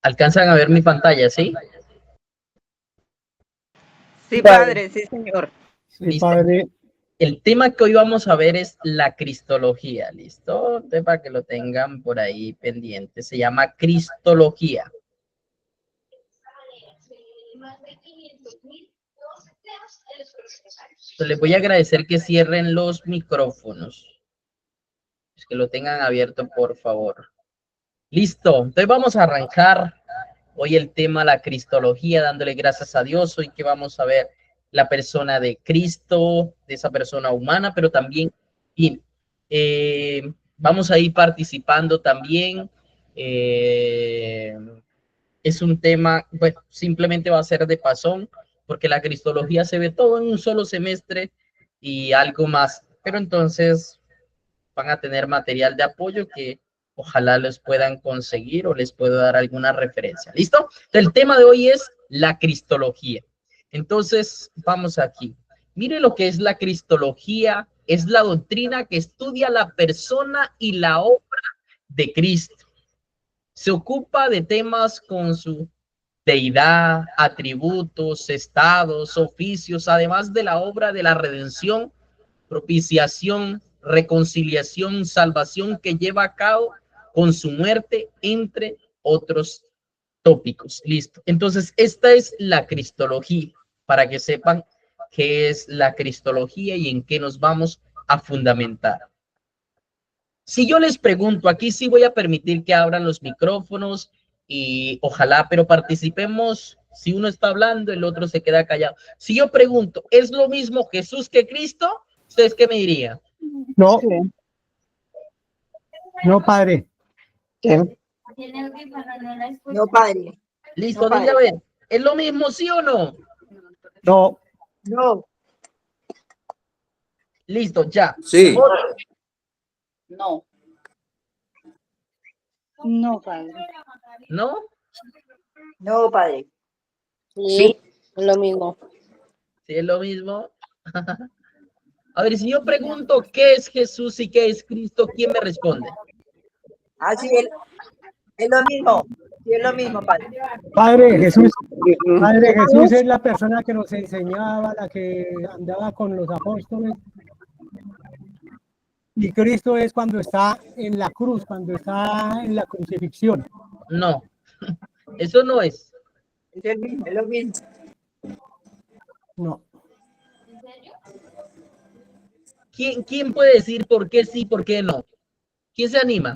¿Alcanzan a ver mi pantalla, sí? Sí, padre, sí, señor. Sí, Listo. padre. El tema que hoy vamos a ver es la cristología, ¿listo? Para que lo tengan por ahí pendiente. Se llama cristología. Les voy a agradecer que cierren los micrófonos. Que lo tengan abierto, por favor. Listo. Entonces vamos a arrancar hoy el tema, la cristología, dándole gracias a Dios. Hoy que vamos a ver la persona de Cristo, de esa persona humana, pero también y, vamos a ir participando también. Es un tema, bueno, simplemente va a ser de pasón, porque la cristología se ve todo en un solo semestre y algo más. Pero entonces van a tener material de apoyo que ojalá les puedan conseguir o les puedo dar alguna referencia. ¿Listo? El tema de hoy es la cristología. Entonces, vamos aquí. Mire lo que es la cristología. Es la doctrina que estudia la persona y la obra de Cristo. Se ocupa de temas con su deidad, atributos, estados, oficios, además de la obra de la redención, propiciación, reconciliación, salvación que lleva a cabo con su muerte, entre otros tópicos. Listo. Entonces, esta es la cristología, para que sepan qué es la cristología y en qué nos vamos a fundamentar. Si yo les pregunto, aquí sí voy a permitir que abran los micrófonos y ojalá, pero participemos. Si uno está hablando, el otro se queda callado. Si yo pregunto, ¿es lo mismo Jesús que Cristo? ¿Ustedes qué me dirían? No. No, padre. No, padre. Listo, No, padre. diga a ver, ¿es lo mismo, sí o no? No. No. Listo, ya. Sí. No. No, padre. ¿No? No, padre. Sí, lo mismo. Sí, es lo mismo. A ver, si yo pregunto qué es Jesús y qué es Cristo, ¿quién me responde? Ah, sí, es lo mismo. Sí, es lo mismo, padre. Padre Jesús es la persona que nos enseñaba, la que andaba con los apóstoles. Y Cristo es cuando está en la cruz, cuando está en la crucifixión. No, eso no es. Es el mismo, es lo mismo. No. ¿Quién puede decir por qué sí, por qué no? ¿Quién se anima?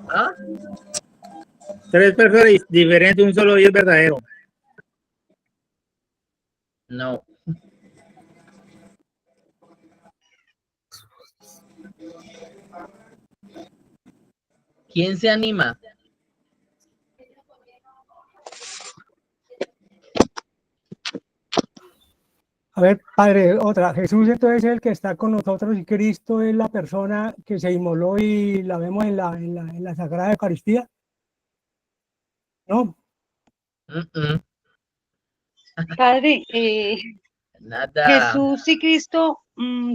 ¿Ah? Tres personas diferentes, un solo Dios verdadero. No. ¿Quién se anima? A ver, padre, otra. Jesús entonces es el que está con nosotros y Cristo es la persona que se inmoló y la vemos en la Sagrada Eucaristía. ¿No? Padre, Nada. Jesús y Cristo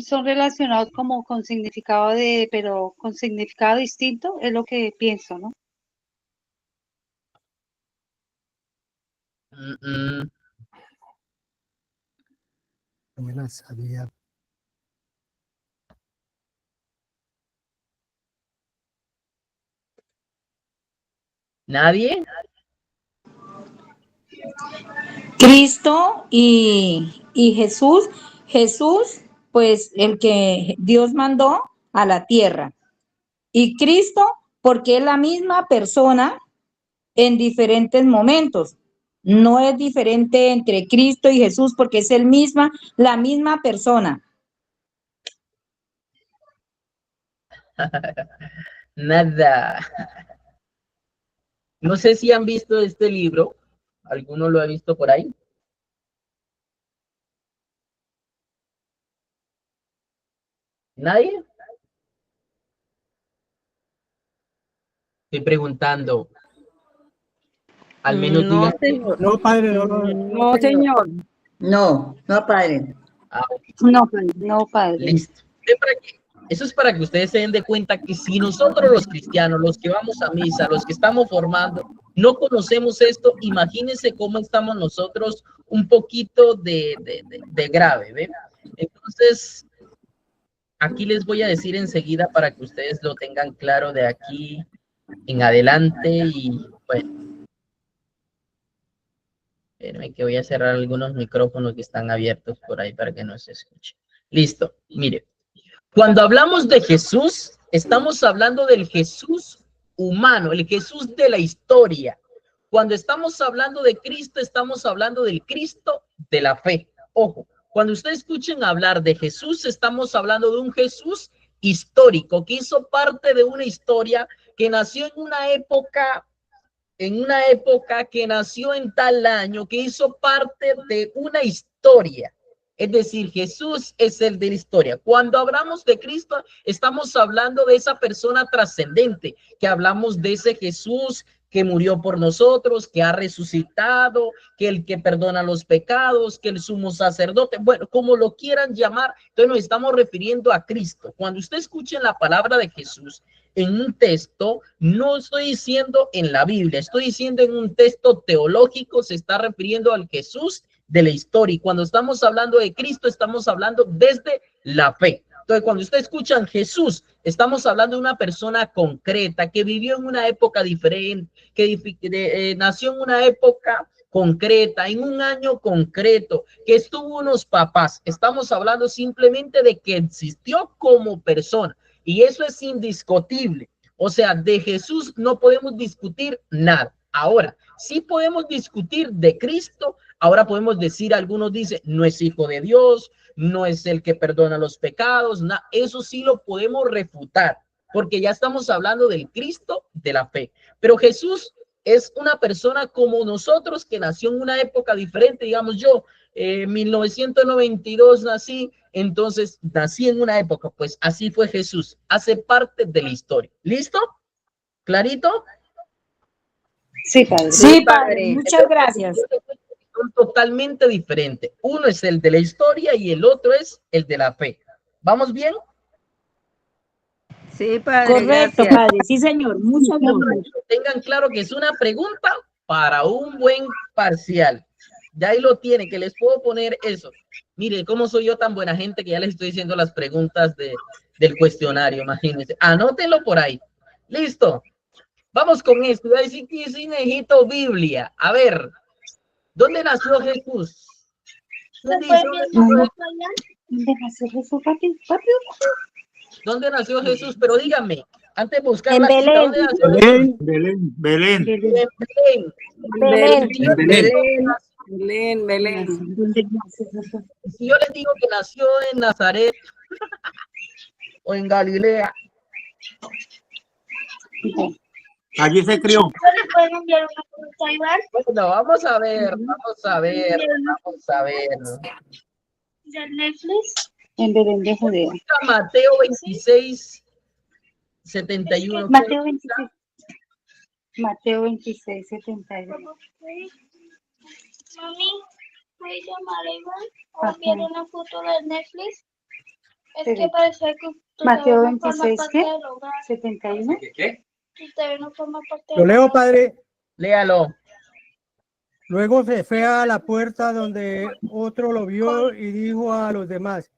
son relacionados como con significado pero con significado distinto, es lo que pienso, ¿no? No me la sabía. ¿Nadie? Cristo y Jesús. Jesús, pues el que Dios mandó a la tierra. Y Cristo, porque es la misma persona en diferentes momentos. No es diferente entre Cristo y Jesús porque es la misma persona. Nada. No sé si han visto este libro. ¿Alguno lo ha visto por ahí? ¿Nadie? Estoy preguntando. Al menos No, digan. señor. No, padre, no. No, señor. No, no, padre. Ah, No, padre, no, padre. listo. Eso es para que ustedes se den de cuenta que si nosotros los cristianos, los que vamos a misa, los que estamos formando, no conocemos esto, imagínense cómo estamos nosotros un poquito de grave, ¿ven? Entonces, aquí les voy a decir enseguida para que ustedes lo tengan claro de aquí en adelante y bueno, espérenme que voy a cerrar algunos micrófonos que están abiertos por ahí para que no se escuche. Listo, mire. Cuando hablamos de Jesús, estamos hablando del Jesús humano, el Jesús de la historia. Cuando estamos hablando de Cristo, estamos hablando del Cristo de la fe. Ojo, cuando ustedes escuchen hablar de Jesús, estamos hablando de un Jesús histórico que hizo parte de una historia que nació en una época que nació en tal año, que hizo parte de una historia. Es decir, Jesús es el de la historia. Cuando hablamos de Cristo, estamos hablando de esa persona trascendente, que hablamos de ese Jesús que murió por nosotros, que ha resucitado, que el que perdona los pecados, que el sumo sacerdote, bueno, como lo quieran llamar, entonces nos estamos refiriendo a Cristo. Cuando usted escuche la palabra de Jesús en un texto, no estoy diciendo en la Biblia, estoy diciendo en un texto teológico, se está refiriendo al Jesús de la historia. Y cuando estamos hablando de Cristo, estamos hablando desde la fe. Entonces, cuando ustedes escuchan Jesús, estamos hablando de una persona concreta que vivió en una época diferente, que nació en una época concreta, en un año concreto, que estuvo unos papás. Estamos hablando simplemente de que existió como persona y eso es indiscutible. O sea, de Jesús no podemos discutir nada. Ahora, sí podemos discutir de Cristo. Ahora podemos decir, algunos dicen, no es hijo de Dios, no es el que perdona los pecados, eso sí lo podemos refutar, porque ya estamos hablando del Cristo de la fe. Pero Jesús es una persona como nosotros que nació en una época diferente, digamos yo, en 1992 nací, entonces nací en una época, pues así fue Jesús, hace parte de la historia. ¿Listo? ¿Clarito? Sí, padre. Sí, padre. Muchas gracias. Son totalmente diferentes. Uno es el de la historia y el otro es el de la fe. ¿Vamos bien? Sí, padre. Correcto, Gracias. padre. Sí, señor. Muchas gracias. Tengan claro que es una pregunta para un buen parcial. Ya ahí lo tienen, que les puedo poner eso. Miren cómo soy yo tan buena gente que ya les estoy diciendo las preguntas del cuestionario, imagínense. Anótenlo por ahí. Listo. Vamos con esto. Voy a decir que necesito Biblia. A ver, ¿dónde nació Jesús? ¿Dónde nació Jesús, papi? ¿Dónde nació Jesús? Pero díganme, antes de buscar En la cita, Belén. ¿dónde nació Jesús? Belén. Belén. Si yo les digo que nació en Nazaret o en Galilea, Allí se crió. bueno, vamos a ver. En Belén de Judea. Mateo 26, 71. Mateo 26. Mateo 26, 71. Mami, ¿puedes llamar a Iván o enviar una foto de Netflix? Es que parece que Mateo no forma 26, parte ¿qué? del hogar. 71. Usted no forma parte Lo del leo, hogar. padre. Léalo. Luego se fue a la puerta donde otro lo vio y dijo a los demás,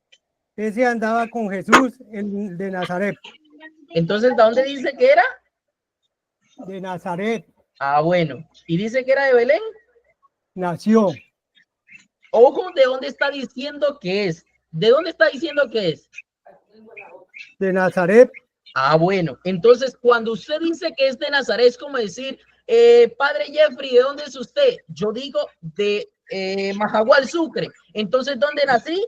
ese andaba con Jesús, el de Nazaret. Entonces, ¿de dónde dice que era? De Nazaret Ah, bueno. ¿Y dice que era de Belén? nació. Ojo, ¿de dónde está diciendo que es? ¿De dónde está diciendo que es? De Nazaret. Ah, bueno. Entonces, cuando usted dice que es de Nazaret, es como decir, padre Jeffrey, ¿de dónde es usted? Yo digo de Majagual, Sucre. Entonces, ¿dónde nací?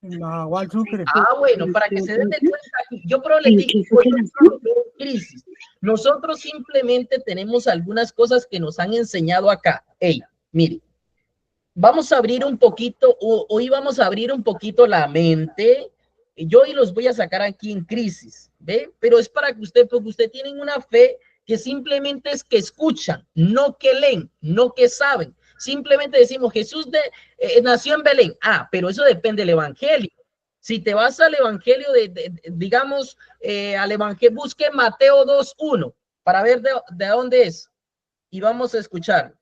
Majagual, Sucre. Ah, bueno, para que se den de cuenta, yo problematizo por ejemplo, crisis. Nosotros simplemente tenemos algunas cosas que nos han enseñado acá. Hey, mire, vamos a abrir un poquito, hoy vamos a abrir un poquito la mente. Yo hoy los voy a sacar aquí en crisis, ¿ve? Pero es para que usted, porque usted tiene una fe que simplemente es que escuchan, no que leen, no que saben. Simplemente decimos Jesús nació en Belén. Ah, pero eso depende del evangelio. Si te vas al evangelio digamos, al evangelio, busque Mateo 2:1 para ver de dónde es. Y vamos a escuchar.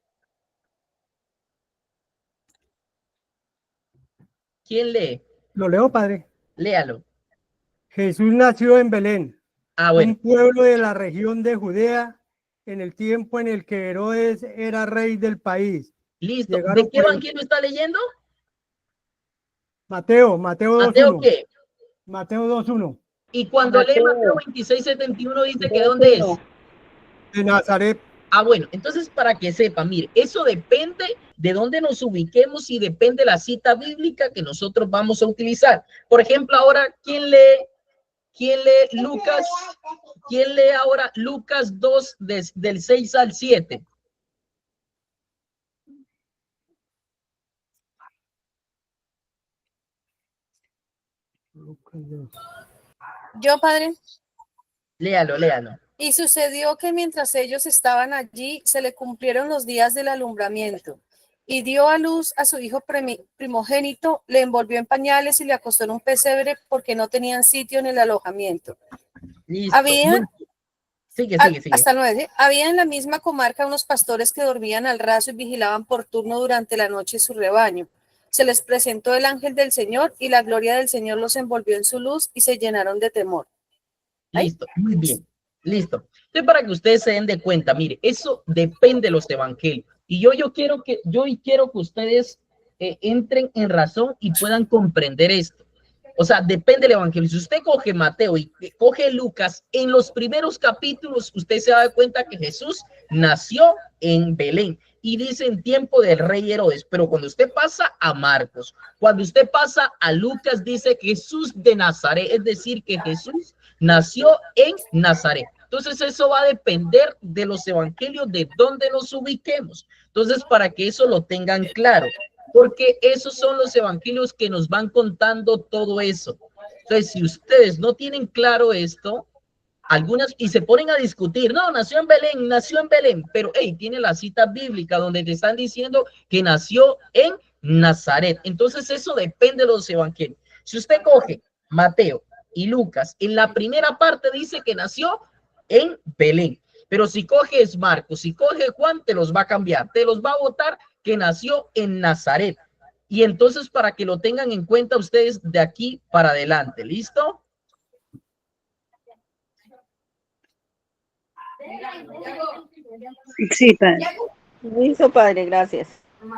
¿Quién lee? Lo leo, padre. Léalo. Jesús nació en Belén, Ah, bueno. un pueblo de la región de Judea, en el tiempo en el que Herodes era rey del país. Listo. Llegaron ¿De qué por evangelio está leyendo? Mateo ¿Mateo 2:1. qué? Mateo 2:1. Y cuando lee Mateo 26:71 dice que ¿dónde es? De Nazaret. Ah, bueno, entonces para que sepa, mire, eso depende de dónde nos ubiquemos y depende de la cita bíblica que nosotros vamos a utilizar. Por ejemplo, ahora, ¿quién lee Lucas? ¿Quién lee ahora Lucas 2 del 6 al 7? Yo, padre. Léalo. Y sucedió que mientras ellos estaban allí, se le cumplieron los días del alumbramiento. Y dio a luz a su hijo primogénito, le envolvió en pañales y le acostó en un pesebre porque no tenían sitio en el alojamiento. Listo. Sigue. Hasta el 9. Había en la misma comarca unos pastores que dormían al raso y vigilaban por turno durante la noche su rebaño. Se les presentó el ángel del Señor y la gloria del Señor los envolvió en su luz y se llenaron de temor. Listo, muy bien. Listo. Entonces, para que ustedes se den de cuenta, mire, eso depende de los evangelios. Y yo quiero que ustedes entren en razón y puedan comprender esto. O sea, depende del evangelio. Si usted coge Mateo y coge Lucas, en los primeros capítulos usted se da cuenta que Jesús nació en Belén y dice en tiempo del rey Herodes. Pero cuando usted pasa a Marcos, cuando usted pasa a Lucas, dice Jesús de Nazaret, es decir, que Jesús nació en Nazaret. Entonces eso va a depender de los evangelios, de dónde nos ubiquemos. Entonces, para que eso lo tengan claro, porque esos son los evangelios que nos van contando todo eso. Entonces, si ustedes no tienen claro esto, algunas, y se ponen a discutir, no, nació en Belén, pero hey, tiene la cita bíblica donde te están diciendo que nació en Nazaret. Entonces, eso depende de los evangelios. Si usted coge Mateo y Lucas, en la primera parte dice que nació en Belén, pero si coges Marcos, si coge Juan, te los va a cambiar, te los va a botar que nació en Nazaret. Y entonces, para que lo tengan en cuenta ustedes de aquí para adelante, ¿listo? Sí, padre. Listo, padre, gracias.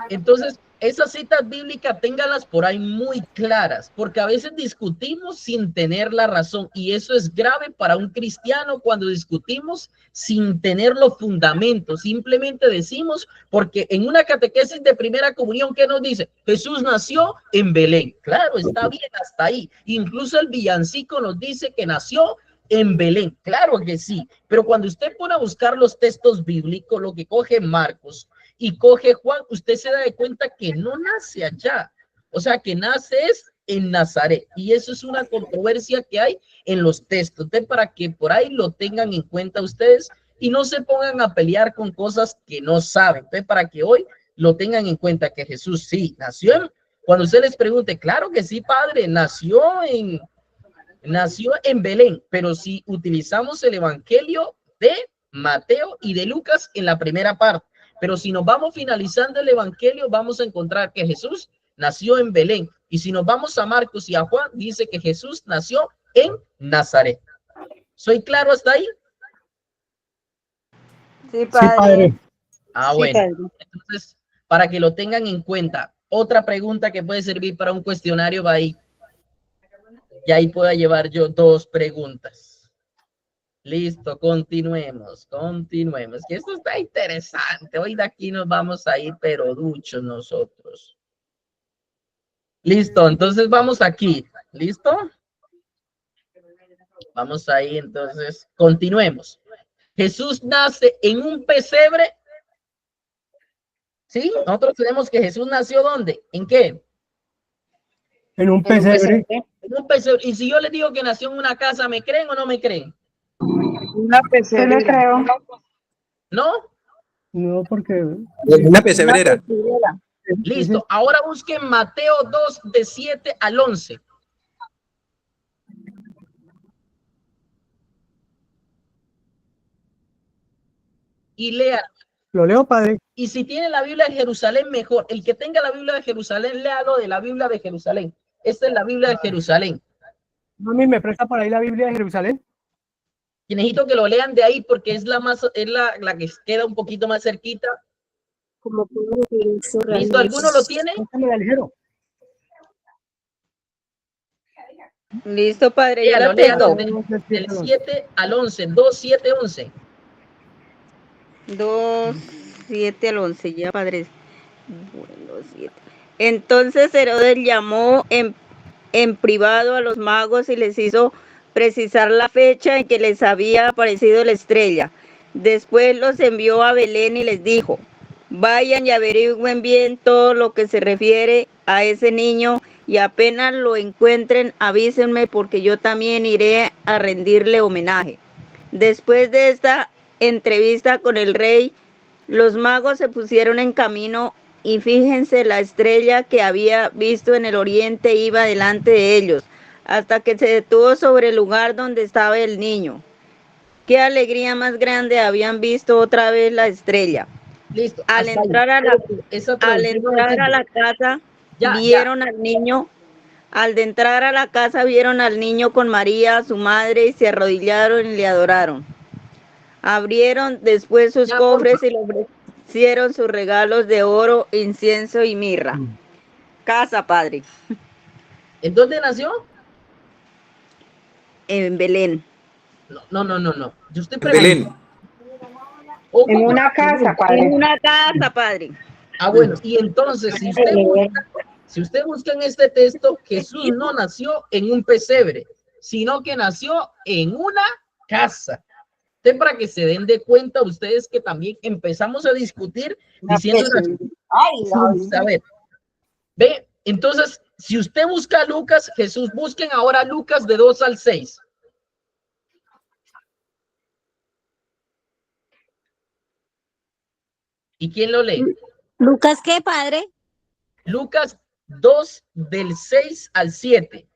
Entonces, esas citas bíblicas ténganlas por ahí muy claras, porque a veces discutimos sin tener la razón, y eso es grave para un cristiano cuando discutimos sin tener los fundamentos. Simplemente decimos, porque en una catequesis de primera comunión, ¿qué nos dice? Jesús nació en Belén. Claro, está bien hasta ahí. Incluso el villancico nos dice que nació en Belén. Claro que sí, pero cuando usted pone a buscar los textos bíblicos, lo que coge Marcos y coge Juan, usted se da de cuenta que no nace allá, o sea, que nace es en Nazaret, y eso es una controversia que hay en los textos. Entonces, para que por ahí lo tengan en cuenta ustedes y no se pongan a pelear con cosas que no saben. Entonces, para que hoy lo tengan en cuenta que Jesús sí nació cuando usted les pregunte, claro que sí, padre, nació en Belén, pero si utilizamos el evangelio de Mateo y de Lucas en la primera parte. Pero si nos vamos finalizando el evangelio, vamos a encontrar que Jesús nació en Belén. Y si nos vamos a Marcos y a Juan, dice que Jesús nació en Nazaret. ¿Soy claro hasta ahí? Sí, padre. Sí, padre. Ah, Sí, bueno. padre. Entonces, para que lo tengan en cuenta, otra pregunta que puede servir para un cuestionario va ahí. Y ahí puedo llevar yo 2 preguntas. Listo, continuemos. Que esto está interesante. Hoy de aquí nos vamos a ir, pero duchos nosotros. Listo, entonces vamos aquí. ¿Listo? Vamos ahí, entonces, continuemos. Jesús nace en un pesebre. ¿Sí? Nosotros tenemos que Jesús nació ¿dónde? ¿En qué? En un pesebre. En un pesebre. Y si yo les digo que nació en una casa, ¿me creen o no me creen? Una pesebrera. ¿No? No, porque... Una pesebrera. Listo. Ahora busquen Mateo 2, de 7 al 11. Y lean. Lo leo, padre. Y si tiene la Biblia de Jerusalén, mejor. El que tenga la Biblia de Jerusalén, léalo de la Biblia de Jerusalén. Esta es la Biblia de Jerusalén. Mami, ¿me presta por ahí la Biblia de Jerusalén? Y necesito que lo lean de ahí porque es la que queda un poquito más cerquita. ¿Listo? ¿Alguno lo tiene? Listo, padre, yo Léalo, la tengo. del 7 al 11. 2, 7, 11. 2, 7 al 11, ya, padre. Bueno, 7. Entonces Herodes llamó en privado a los magos y les hizo precisar la fecha en que les había aparecido la estrella. Después los envió a Belén y les dijo: vayan y averigüen bien todo lo que se refiere a ese niño, y apenas lo encuentren, avísenme, porque yo también iré a rendirle homenaje. Después de esta entrevista con el rey, los magos se pusieron en camino, y fíjense, la estrella que había visto en el oriente iba delante de ellos, hasta que se detuvo sobre el lugar donde estaba el niño. Qué alegría más grande, habían visto otra vez la estrella. Listo. Al entrar a la casa, vieron al niño. Al entrar a la casa, vieron al niño con María, su madre, y se arrodillaron y le adoraron. Abrieron después sus cofres y le ofrecieron sus regalos de oro, incienso y mirra. Casa, padre. ¿En dónde nació? En Belén. No. Yo estoy preguntando. En una casa, padre. En una casa, padre. Ah, bueno. Y entonces, si usted busca en este texto, Jesús no nació en un pesebre, sino que nació en una casa. Para que se den de cuenta ustedes que también empezamos a discutir diciendo a ver, ve, entonces si usted busca a Lucas, Jesús, busquen ahora Lucas de 2 al 6. ¿Y quién lo lee? ¿Lucas qué, padre? Lucas 2 del 6 al 7.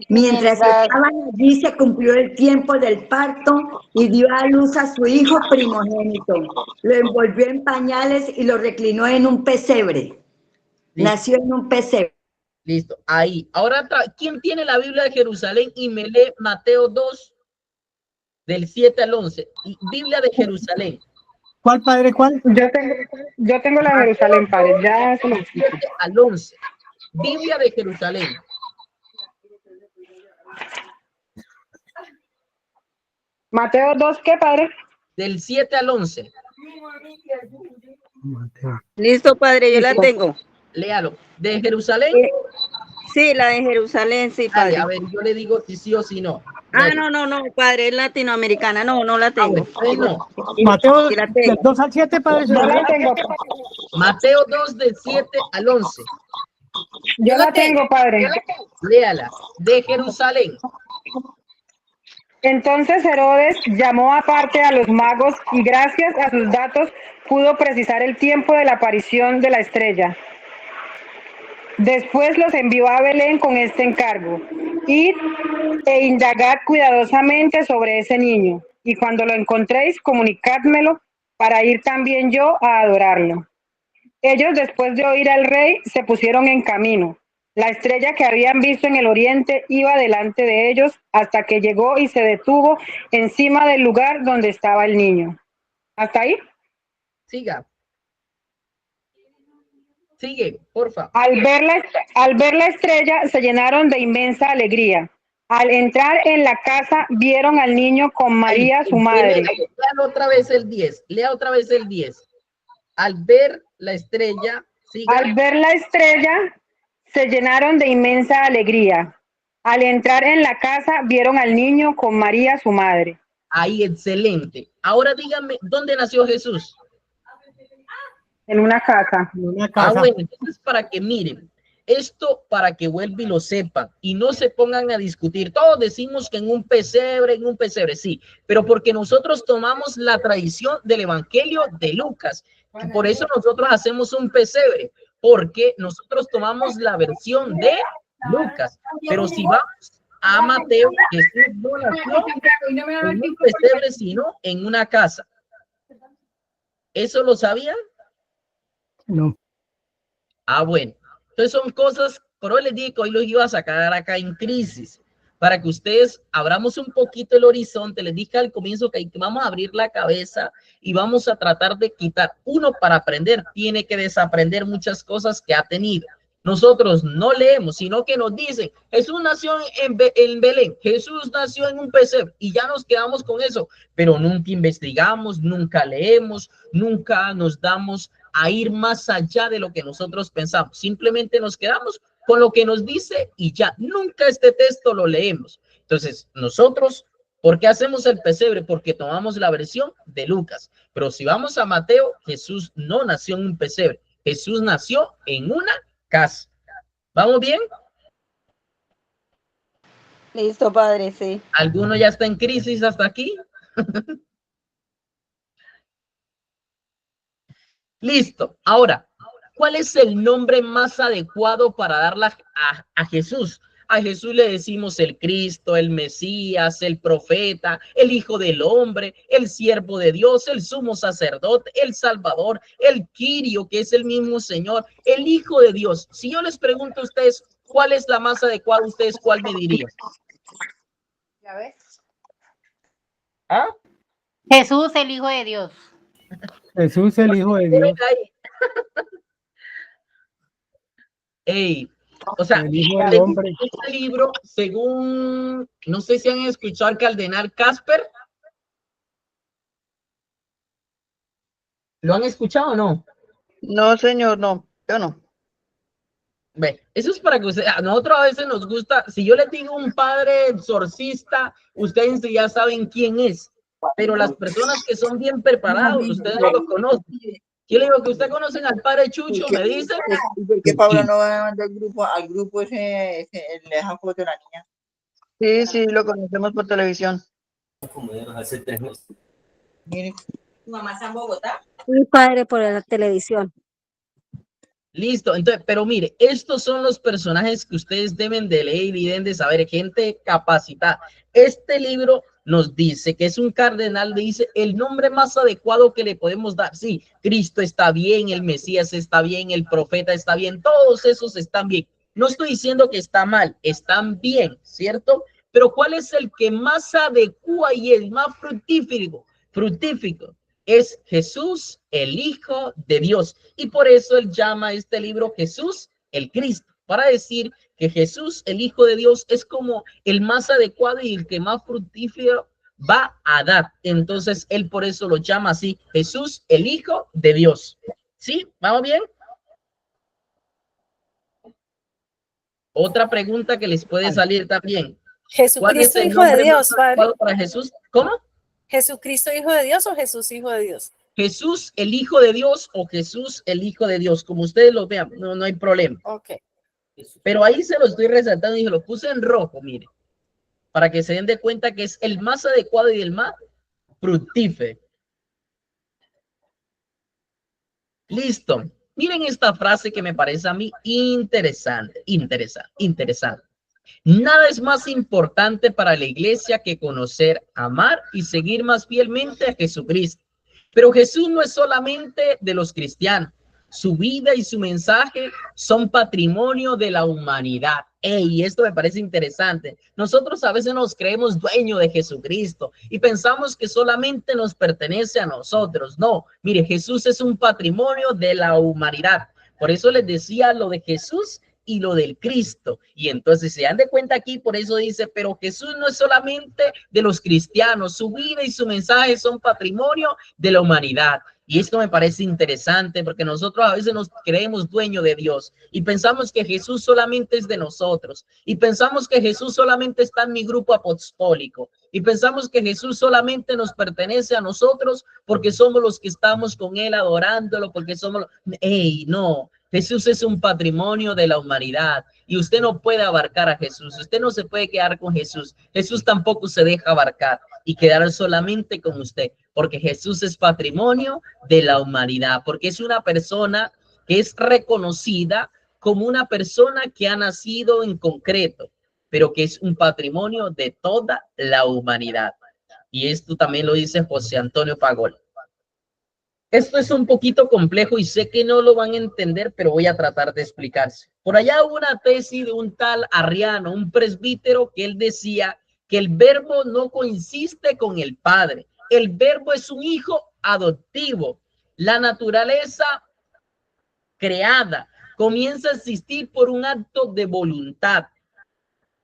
Mientras estaban allí se cumplió el tiempo del parto y dio a luz a su hijo primogénito. Lo envolvió en pañales y lo reclinó en un pesebre. Listo. Nació en un pesebre. Listo, ahí. Ahora, ¿quién tiene la Biblia de Jerusalén y me lee Mateo 2 del 7 al 11? Biblia de Jerusalén. ¿Cuál, padre, cuál? Yo tengo la de Jerusalén, padre. Ya se lo... 7 al 11. Biblia de Jerusalén. Mateo 2, ¿qué, padre? Del 7 al 11. Listo, padre, yo la tengo. Léalo. ¿De Jerusalén? Sí, la de Jerusalén, sí, padre. A ver, yo le digo si sí o si no. Ah, no, padre, es latinoamericana. No la tengo. No. Mateo Sí, la del tengo. 2 al 7, padre. Yo la tengo. Mateo 2 del 7 al 11. Yo la tengo, padre. Léala. De Jerusalén. Entonces Herodes llamó aparte a los magos y gracias a sus datos pudo precisar el tiempo de la aparición de la estrella. Después los envió a Belén con este encargo: id e indagad cuidadosamente sobre ese niño, y cuando lo encontréis, comunicádmelo para ir también yo a adorarlo. Ellos, después de oír al rey, se pusieron en camino. La estrella que habían visto en el oriente iba delante de ellos hasta que llegó y se detuvo encima del lugar donde estaba el niño. ¿Hasta ahí? Siga. Sigue, porfa. Al ver la estrella, se llenaron de inmensa alegría. Al entrar en la casa, vieron al niño con María, su madre. Lea otra vez el 10. Lea otra vez el 10. Al ver la estrella, siga. Al ver la estrella, se llenaron de inmensa alegría. Al entrar en la casa, vieron al niño con María, su madre. Ahí, excelente. Ahora díganme, ¿dónde nació Jesús? En una casa. Ah, bueno, entonces para que miren. Esto para que vuelvan y lo sepan y no se pongan a discutir. Todos decimos que en un pesebre, sí, pero porque nosotros tomamos la tradición del Evangelio de Lucas. Por eso nosotros hacemos un pesebre, porque nosotros tomamos la versión de Lucas. Pero si vamos a Mateo, Jesús no nació en un pesebre, sino en una casa. ¿Eso lo sabían? No. Ah, bueno. Entonces son cosas, pero les digo que hoy los iba a sacar acá en crisis, para que ustedes abramos un poquito el horizonte. Les dije al comienzo que vamos a abrir la cabeza y vamos a tratar de quitar. Uno, para aprender, tiene que desaprender muchas cosas que ha tenido. Nosotros no leemos, sino que nos dicen, Jesús nació en Belén, Jesús nació en un pesebre, y ya nos quedamos con eso, pero nunca investigamos, nunca leemos, nunca nos damos a ir más allá de lo que nosotros pensamos. Simplemente nos quedamos con lo que nos dice y ya, nunca este texto lo leemos. Entonces, nosotros, ¿por qué hacemos el pesebre? Porque tomamos la versión de Lucas. Pero si vamos a Mateo, Jesús no nació en un pesebre, Jesús nació en una casa. ¿Vamos bien? Listo, padre, sí. ¿Alguno ya está en crisis hasta aquí? Listo. Ahora, ¿cuál es el nombre más adecuado para darle a Jesús? A Jesús le decimos el Cristo, el Mesías, el profeta, el Hijo del Hombre, el siervo de Dios, el sumo sacerdote, el Salvador, el Quirio, que es el mismo Señor, el Hijo de Dios. Si yo les pregunto a ustedes, ¿cuál es la más adecuada? ¿Ustedes cuál me dirían? ¿Ya ves? ¿Ah? Jesús, el Hijo de Dios. Jesús, el Hijo de Dios. Ey, o sea, este libro, según, no sé si han escuchado al cardenal Casper. ¿Lo han escuchado o no? No, señor, no, yo no. Ve, eso es para que usted, a nosotros a veces nos gusta, si yo les digo un padre exorcista, ustedes ya saben quién es, pero las personas que son bien preparados, ustedes no lo conocen. Yo le digo que usted conocen al padre Chucho, me dice. ¿Por qué Pablo no va a mandar al grupo ese esa foto de la niña? Sí, sí, lo conocemos por televisión. Mire. ¿Tu mamá está en Bogotá? Mi padre por la televisión. Listo, entonces, pero mire, estos son los personajes que ustedes deben de leer y deben de saber, gente capacitada. Este libro nos dice que es un cardenal, dice el nombre más adecuado que le podemos dar. Sí, Cristo está bien, el Mesías está bien, el profeta está bien, todos esos están bien. No estoy diciendo que está mal, están bien, ¿cierto? Pero ¿cuál es el que más adecua y el más fructífero? Es Jesús, el Hijo de Dios. Y por eso él llama a este libro Jesús, el Cristo, para decir que Jesús, el Hijo de Dios, es como el más adecuado y el que más fructífero va a dar. Entonces él por eso lo llama así, Jesús, el Hijo de Dios. ¿Sí? ¿Vamos bien? Otra pregunta que les puede salir también. Jesucristo, Hijo de Dios, padre. Para Jesús, ¿cómo? ¿Jesucristo, Hijo de Dios o Jesús, Hijo de Dios? Jesús, el Hijo de Dios o Jesús, el Hijo de Dios, como ustedes lo vean, no hay problema. Ok. Pero ahí se lo estoy resaltando y se lo puse en rojo, mire, para que se den de cuenta que es el más adecuado y el más fructífero. Listo. Miren esta frase que me parece a mí interesante. Nada es más importante para la iglesia que conocer, amar y seguir más fielmente a Jesucristo. Pero Jesús no es solamente de los cristianos. Su vida y su mensaje son patrimonio de la humanidad. Y esto me parece interesante. Nosotros a veces nos creemos dueños de Jesucristo y pensamos que solamente nos pertenece a nosotros. No, mire, Jesús es un patrimonio de la humanidad. Por eso les decía lo de Jesús y lo del Cristo. Y entonces se dan de cuenta aquí, por eso dice, pero Jesús no es solamente de los cristianos, su vida y su mensaje son patrimonio de la humanidad. Y esto me parece interesante porque nosotros a veces nos creemos dueños de Dios y pensamos que Jesús solamente es de nosotros y pensamos que Jesús solamente está en mi grupo apostólico y pensamos que Jesús solamente nos pertenece a nosotros porque somos los que estamos con él adorándolo, porque somos... ¡Ey, no! Jesús es un patrimonio de la humanidad y usted no puede abarcar a Jesús. Usted no se puede quedar con Jesús. Jesús tampoco se deja abarcar y quedar solamente con usted, porque Jesús es patrimonio de la humanidad, porque es una persona que es reconocida como una persona que ha nacido en concreto, pero que es un patrimonio de toda la humanidad. Y esto también lo dice José Antonio Pagol. Esto es un poquito complejo y sé que no lo van a entender, pero voy a tratar de explicarse. Por allá hubo una tesis de un tal Arriano, un presbítero, que él decía que el verbo no coincide con el padre. El verbo es un hijo adoptivo. La naturaleza creada comienza a existir por un acto de voluntad.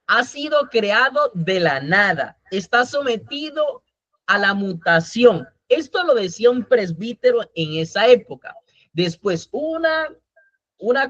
Ha sido creado de la nada. Está sometido a la mutación. Esto lo decía un presbítero en esa época. Después una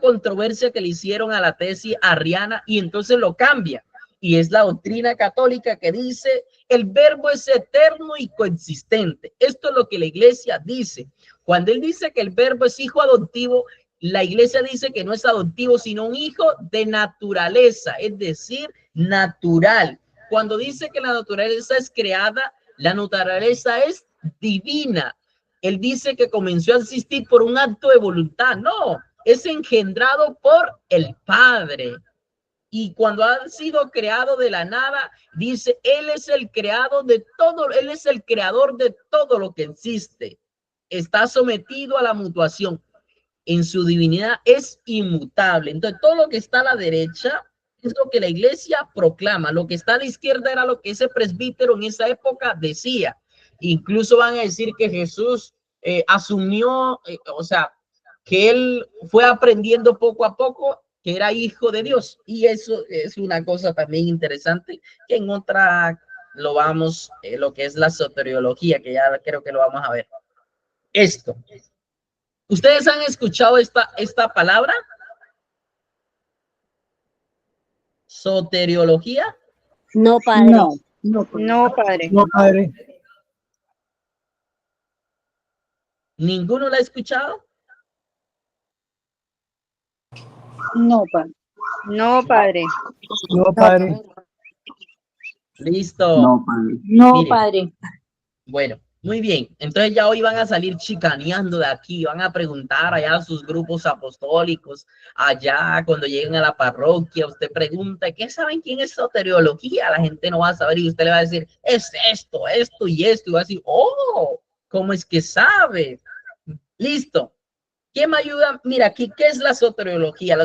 controversia que le hicieron a la tesis arriana y entonces lo cambia. Y es la doctrina católica que dice el verbo es eterno y coexistente. Esto es lo que la iglesia dice. Cuando él dice que el verbo es hijo adoptivo, la iglesia dice que no es adoptivo, sino un hijo de naturaleza, es decir, natural. Cuando dice que la naturaleza es creada, la naturaleza es divina. Él dice que comenzó a existir por un acto de voluntad. No, es engendrado por el Padre. Y cuando ha sido creado de la nada, dice, Él es el creador de todo, Él es el creador de todo lo que existe. Está sometido a la mutación. En su divinidad es inmutable. Entonces, todo lo que está a la derecha es lo que la iglesia proclama. Lo que está a la izquierda era lo que ese presbítero en esa época decía. Incluso van a decir que Jesús asumió, o sea, que él fue aprendiendo poco a poco que era hijo de Dios. Y eso es una cosa también interesante que en otra lo vamos, lo que es la soteriología, que ya creo que lo vamos a ver. Esto. ¿Ustedes han escuchado esta palabra? ¿Soteriología? No, padre. No, padre. No, padre. ¿Ninguno la ha escuchado? No, padre. No, padre. No, padre. Listo. No, padre. No, Miren. padre. Bueno, muy bien. Entonces ya hoy van a salir chicaneando de aquí, van a preguntar allá a sus grupos apostólicos, allá cuando lleguen a la parroquia, usted pregunta, ¿qué saben quién es soteriología? La gente no va a saber y usted le va a decir, es esto, esto y esto, y va a decir, oh, ¿cómo es que sabe? Listo. ¿Quién me ayuda? Mira aquí, ¿qué es la soteriología?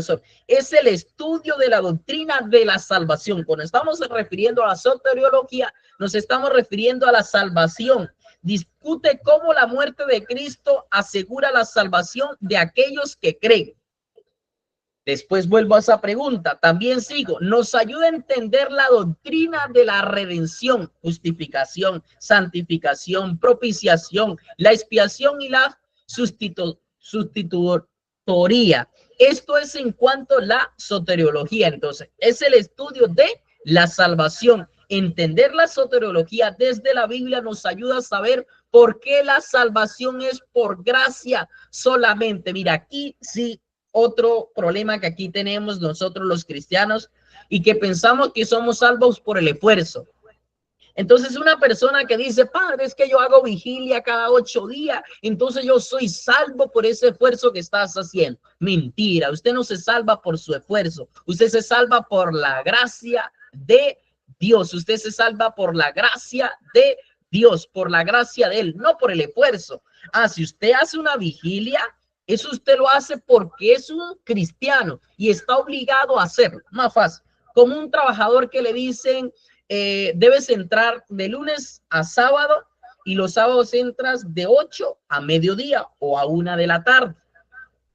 Es el estudio de la doctrina de la salvación. Cuando estamos refiriendo a la soteriología, nos estamos refiriendo a la salvación. Discute cómo la muerte de Cristo asegura la salvación de aquellos que creen. Después vuelvo a esa pregunta. También sigo. Nos ayuda a entender la doctrina de la redención, justificación, santificación, propiciación, la expiación y la sustitutoría. Esto es en cuanto a la soteriología. Entonces, es el estudio de la salvación. Entender la soteriología desde la Biblia nos ayuda a saber por qué la salvación es por gracia solamente. Mira, aquí sí, otro problema que aquí tenemos nosotros los cristianos y que pensamos que somos salvos por el esfuerzo. Entonces una persona que dice, padre, es que yo hago vigilia cada 8 días, entonces yo soy salvo por ese esfuerzo que estás haciendo. Mentira, usted no se salva por su esfuerzo, usted se salva por la gracia de Dios, usted se salva por la gracia de Dios, por la gracia de Él, no por el esfuerzo. Si usted hace una vigilia, eso usted lo hace porque es un cristiano y está obligado a hacerlo, más fácil. Como un trabajador que le dicen, debes entrar de lunes a sábado y los sábados entras de 8 a mediodía o a 1 de la tarde.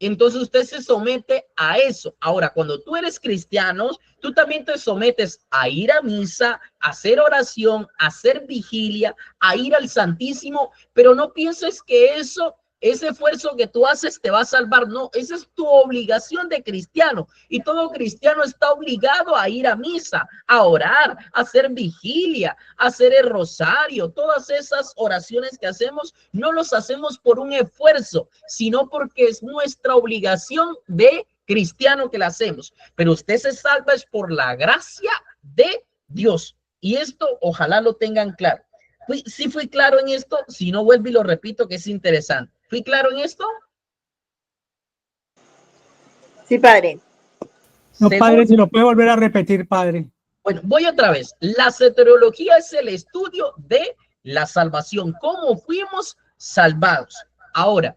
Entonces usted se somete a eso. Ahora, cuando tú eres cristiano, tú también te sometes a ir a misa, a hacer oración, a hacer vigilia, a ir al Santísimo, pero no pienses que eso ese esfuerzo que tú haces te va a salvar. No, esa es tu obligación de cristiano. Y todo cristiano está obligado a ir a misa, a orar, a hacer vigilia, a hacer el rosario. Todas esas oraciones que hacemos, no los hacemos por un esfuerzo, sino porque es nuestra obligación de cristiano que la hacemos. Pero usted se salva es por la gracia de Dios. Y esto ojalá lo tengan claro. ¿Sí fui claro en esto? Si no, vuelvo y lo repito, que es interesante. ¿Fui claro en esto? Sí, padre. No, padre, si lo puede volver a repetir, padre. Bueno, voy otra vez. La soteriología es el estudio de la salvación. ¿Cómo fuimos salvados? Ahora,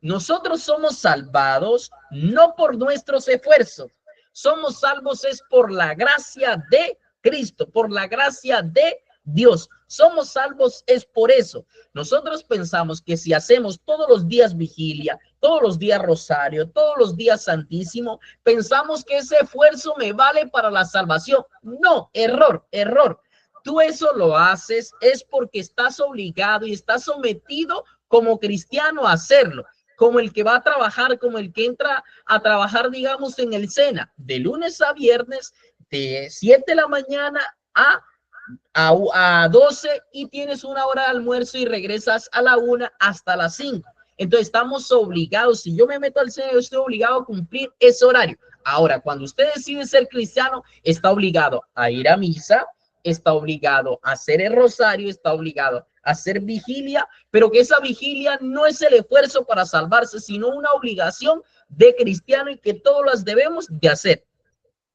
nosotros somos salvados no por nuestros esfuerzos. Somos salvos es por la gracia de Cristo, por la gracia de Dios. Somos salvos es por eso. Nosotros pensamos que si hacemos todos los días vigilia, todos los días rosario, todos los días santísimo, pensamos que ese esfuerzo me vale para la salvación. No, error, error. Tú eso lo haces es porque estás obligado y estás sometido como cristiano a hacerlo. Como el que va a trabajar, como el que entra a trabajar, digamos, en el SENA, de lunes a viernes, de 7 de la mañana a 12 y tienes una hora de almuerzo y regresas a la 1 hasta las 5. Entonces estamos obligados, si yo me meto al SENA, yo estoy obligado a cumplir ese horario. Ahora, cuando usted decide ser cristiano, está obligado a ir a misa, está obligado a hacer el rosario, está obligado a hacer vigilia, pero que esa vigilia no es el esfuerzo para salvarse, sino una obligación de cristiano y que todos las debemos de hacer.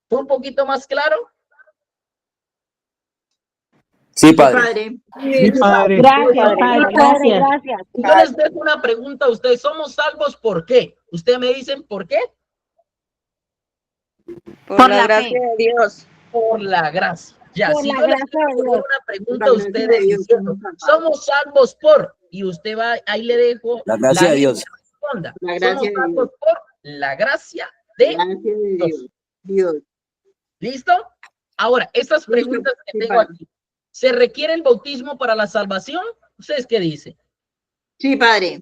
¿Fue un poquito más claro? Sí, padre. Sí, padre. Gracias, padre, gracias. Yo les dejo una pregunta a ustedes. ¿Somos salvos por qué? Ustedes me dicen ¿por qué? Por la gracia de Dios. Por la gracia. Ya, Por si la yo les gracia de hago Dios. una pregunta a ustedes diciendo, somos salvos por, y usted va, ahí le dejo La gracia de Dios. Responda. La gracia Somos de salvos por la gracia de Dios. ¿Listo? Ahora, estas preguntas que tengo aquí. ¿Se requiere el bautismo para la salvación? ¿Ustedes qué dicen? Sí, padre.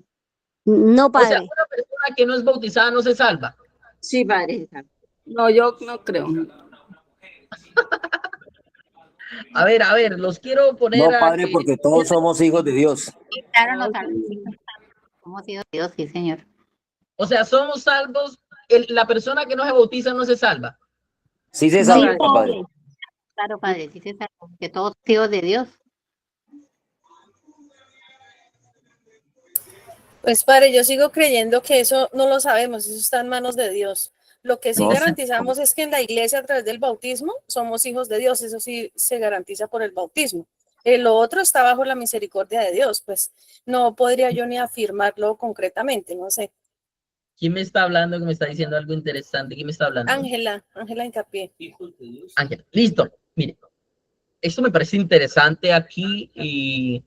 No, O sea, padre. una persona que no es bautizada no se salva. Sí, padre. No, yo no creo. A ver, los quiero poner No, padre, porque todos somos hijos de Dios. Sí, claro, nos somos hijos de Dios, sí, señor. O sea, somos salvos. La persona que no se bautiza no se salva. Sí se salva, padre. Claro, padre, sí se salva, que todos hijos de Dios. Pues padre, yo sigo creyendo que eso no lo sabemos, eso está en manos de Dios. Lo que sí No, garantizamos es que en la iglesia a través del bautismo somos hijos de Dios, eso sí se garantiza por el bautismo. Lo otro está bajo la misericordia de Dios, pues no podría yo ni afirmarlo concretamente, no sé. ¿Quién me está hablando que me está diciendo algo interesante? ¿Quién me está hablando? Ángela Hincapié. Ángela, listo. Mire, esto me parece interesante aquí y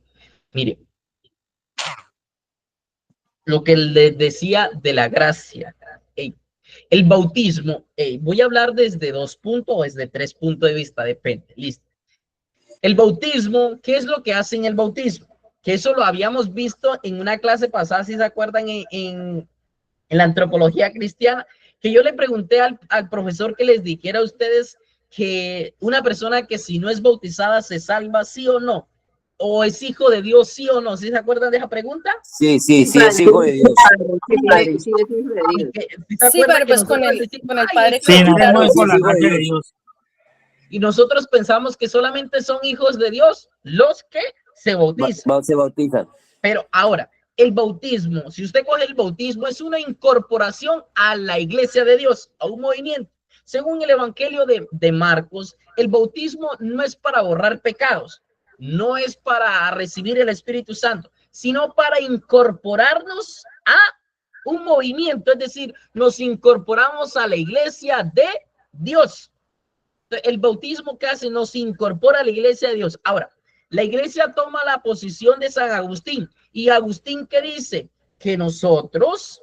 mire, lo que les decía de la gracia. El bautismo, voy a hablar desde 2 puntos o desde 3 puntos de vista, depende, listo. El bautismo, ¿qué es lo que hace en el bautismo? Que eso lo habíamos visto en una clase pasada, si se acuerdan, en la antropología cristiana, que yo le pregunté al profesor que les dijera a ustedes que una persona que si no es bautizada se salva, sí o no, o es hijo de Dios, sí o no. ¿Sí se acuerdan de esa pregunta? Sí, sí, sí, es hijo de Dios. Sí, pero pues con el padre. Sí, no es por la gracia de Dios. Y nosotros pensamos que solamente son hijos de Dios los que se bautizan. Se bautizan. Pero ahora, el bautismo, si usted coge el bautismo, es una incorporación a la iglesia de Dios, a un movimiento. Según el Evangelio de Marcos, el bautismo no es para borrar pecados, no es para recibir el Espíritu Santo, sino para incorporarnos a un movimiento, es decir, nos incorporamos a la iglesia de Dios. El bautismo que hace nos incorpora a la iglesia de Dios. Ahora, la iglesia toma la posición de San Agustín. ¿Y Agustín qué dice? Que nosotros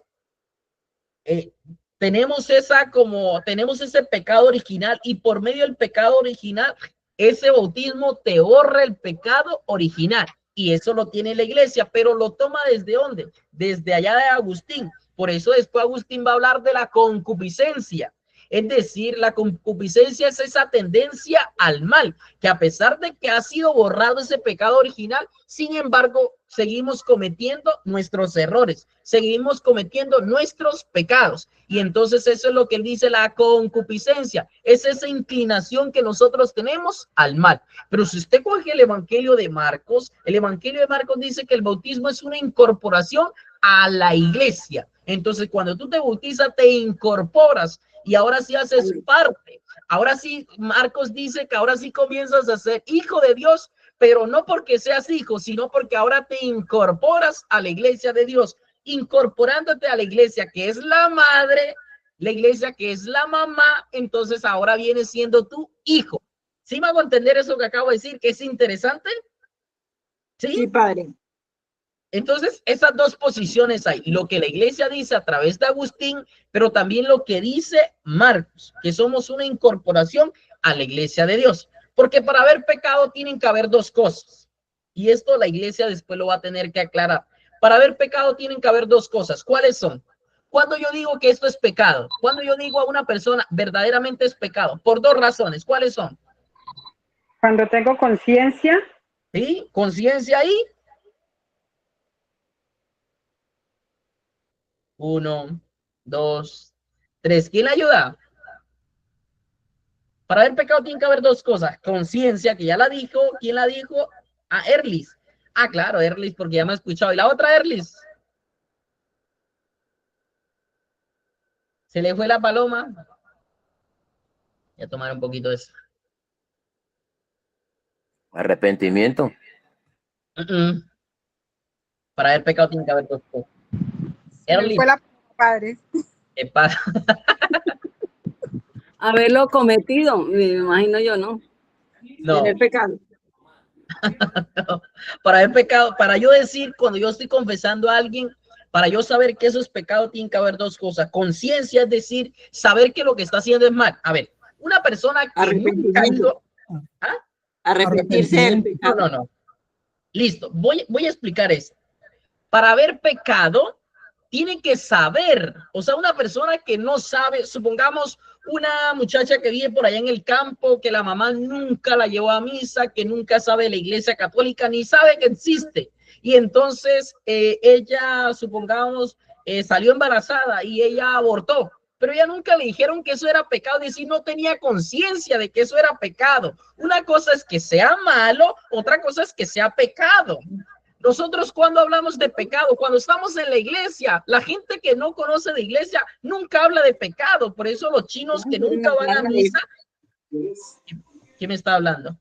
tenemos ese pecado original y por medio del pecado original, ese bautismo te borra el pecado original. Y eso lo tiene la iglesia, pero lo toma ¿desde dónde? Desde allá de Agustín. Por eso después Agustín va a hablar de la concupiscencia. Es decir, la concupiscencia es esa tendencia al mal, que a pesar de que ha sido borrado ese pecado original, sin embargo, seguimos cometiendo nuestros errores, seguimos cometiendo nuestros pecados. Y entonces eso es lo que él dice, la concupiscencia, es esa inclinación que nosotros tenemos al mal. Pero si usted coge el Evangelio de Marcos, el Evangelio de Marcos dice que el bautismo es una incorporación a la iglesia. Entonces, cuando tú te bautizas, te incorporas y ahora sí haces parte. Ahora sí, Marcos dice que ahora sí comienzas a ser hijo de Dios, pero no porque seas hijo, sino porque ahora te incorporas a la iglesia de Dios, incorporándote a la iglesia que es la madre, la iglesia que es la mamá, entonces ahora vienes siendo tu hijo. ¿Sí me hago entender eso que acabo de decir, que es interesante? Sí, padre. Entonces, esas dos posiciones hay, lo que la iglesia dice a través de Agustín, pero también lo que dice Marcos, que somos una incorporación a la iglesia de Dios. Porque para haber pecado tienen que haber dos cosas. Y esto la iglesia después lo va a tener que aclarar. Para haber pecado tienen que haber dos cosas. ¿Cuáles son? Cuando yo digo que esto es pecado, cuando yo digo a una persona verdaderamente es pecado, por dos razones. ¿Cuáles son? Cuando tengo conciencia. Sí, conciencia ahí. 1, 2, 3. ¿Quién la ayuda? Para haber pecado tiene que haber dos cosas. Conciencia, que ya la dijo. ¿Quién la dijo? A Erlis. Ah, claro, Erlis, porque ya me ha escuchado. ¿Y la otra Erlis? ¿Se le fue la paloma? Voy a tomar un poquito de eso. Arrepentimiento. Para haber pecado tiene que haber dos cosas. Erlis. Fue la padre. ¿Qué pasa? Haberlo cometido, me imagino yo, ¿no? No. Tener pecado. No. Para haber pecado, para yo decir, cuando yo estoy confesando a alguien, para yo saber que eso es pecado, tiene que haber dos cosas. Conciencia, es decir, saber que lo que está haciendo es mal. A ver, una persona que nunca ha ido... ¿Ah? Arrepentirse del pecado. No. Listo, voy a explicar esto. Para haber pecado, tiene que saber, o sea, una persona que no sabe, supongamos una muchacha que vive por allá en el campo, que la mamá nunca la llevó a misa, que nunca sabe de la iglesia católica, ni sabe que existe. Y entonces ella, supongamos, salió embarazada y ella abortó, pero ella nunca le dijeron que eso era pecado, es decir, no tenía conciencia de que eso era pecado. Una cosa es que sea malo, otra cosa es que sea pecado. Nosotros cuando hablamos de pecado, cuando estamos en la iglesia, la gente que no conoce de iglesia nunca habla de pecado. Por eso los chinos que nunca van a misa. ¿Quién me está hablando?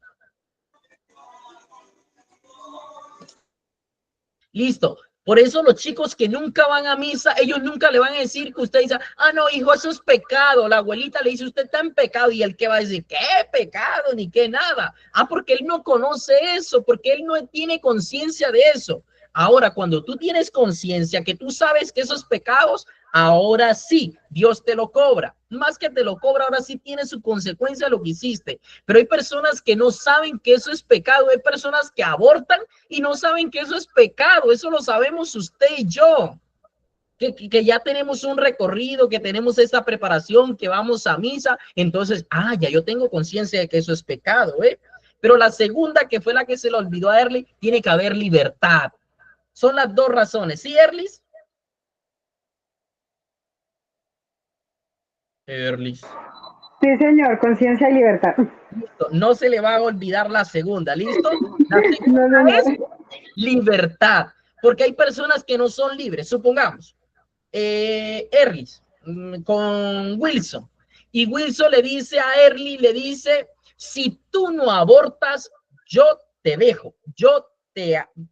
Listo. Por eso los chicos que nunca van a misa, ellos nunca le van a decir que usted dice, ah, no, hijo, eso es pecado. La abuelita le dice, usted está en pecado. Y el que va a decir, ¿qué pecado? Ni qué nada. Ah, porque él no conoce eso, porque él no tiene conciencia de eso. Ahora, cuando tú tienes conciencia, que tú sabes que esos pecados, ahora sí, Dios te lo cobra. Más que te lo cobra, ahora sí tiene su consecuencia lo que hiciste. Pero hay personas que no saben que eso es pecado. Hay personas que abortan y no saben que eso es pecado. Eso lo sabemos usted y yo. Que ya tenemos un recorrido, que tenemos esa preparación, que vamos a misa. Entonces, ya yo tengo conciencia de que eso es pecado, ¿eh? Pero la segunda, que fue la que se le olvidó a Erly, tiene que haber libertad. Son las dos razones. ¿Sí, Erlis? Erlis. Sí, señor, conciencia y libertad. Listo. No se le va a olvidar la segunda, ¿listo? La segunda es libertad, porque hay personas que no son libres. Supongamos, Erlis con Wilson, y Wilson le dice a Erly, le dice, si tú no abortas, yo te dejo,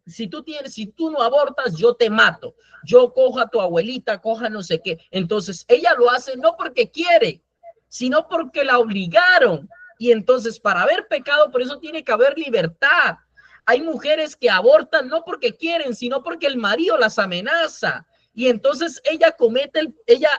si tú no abortas, yo te mato, yo cojo a tu abuelita, coja no sé qué. Entonces ella lo hace no porque quiere, sino porque la obligaron. Y entonces para haber pecado, por eso tiene que haber libertad. Hay mujeres que abortan no porque quieren, sino porque el marido las amenaza. Y entonces ella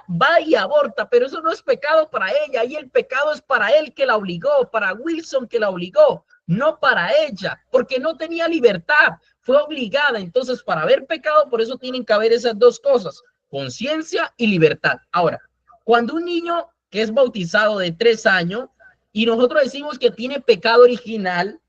va y aborta, pero eso no es pecado para ella, y el pecado es para él que la obligó, para Wilson que la obligó, no para ella, porque no tenía libertad, fue obligada. Entonces, para haber pecado, por eso tienen que haber esas dos cosas, conciencia y libertad. Ahora, cuando un niño que es bautizado de 3 años y nosotros decimos que tiene pecado original,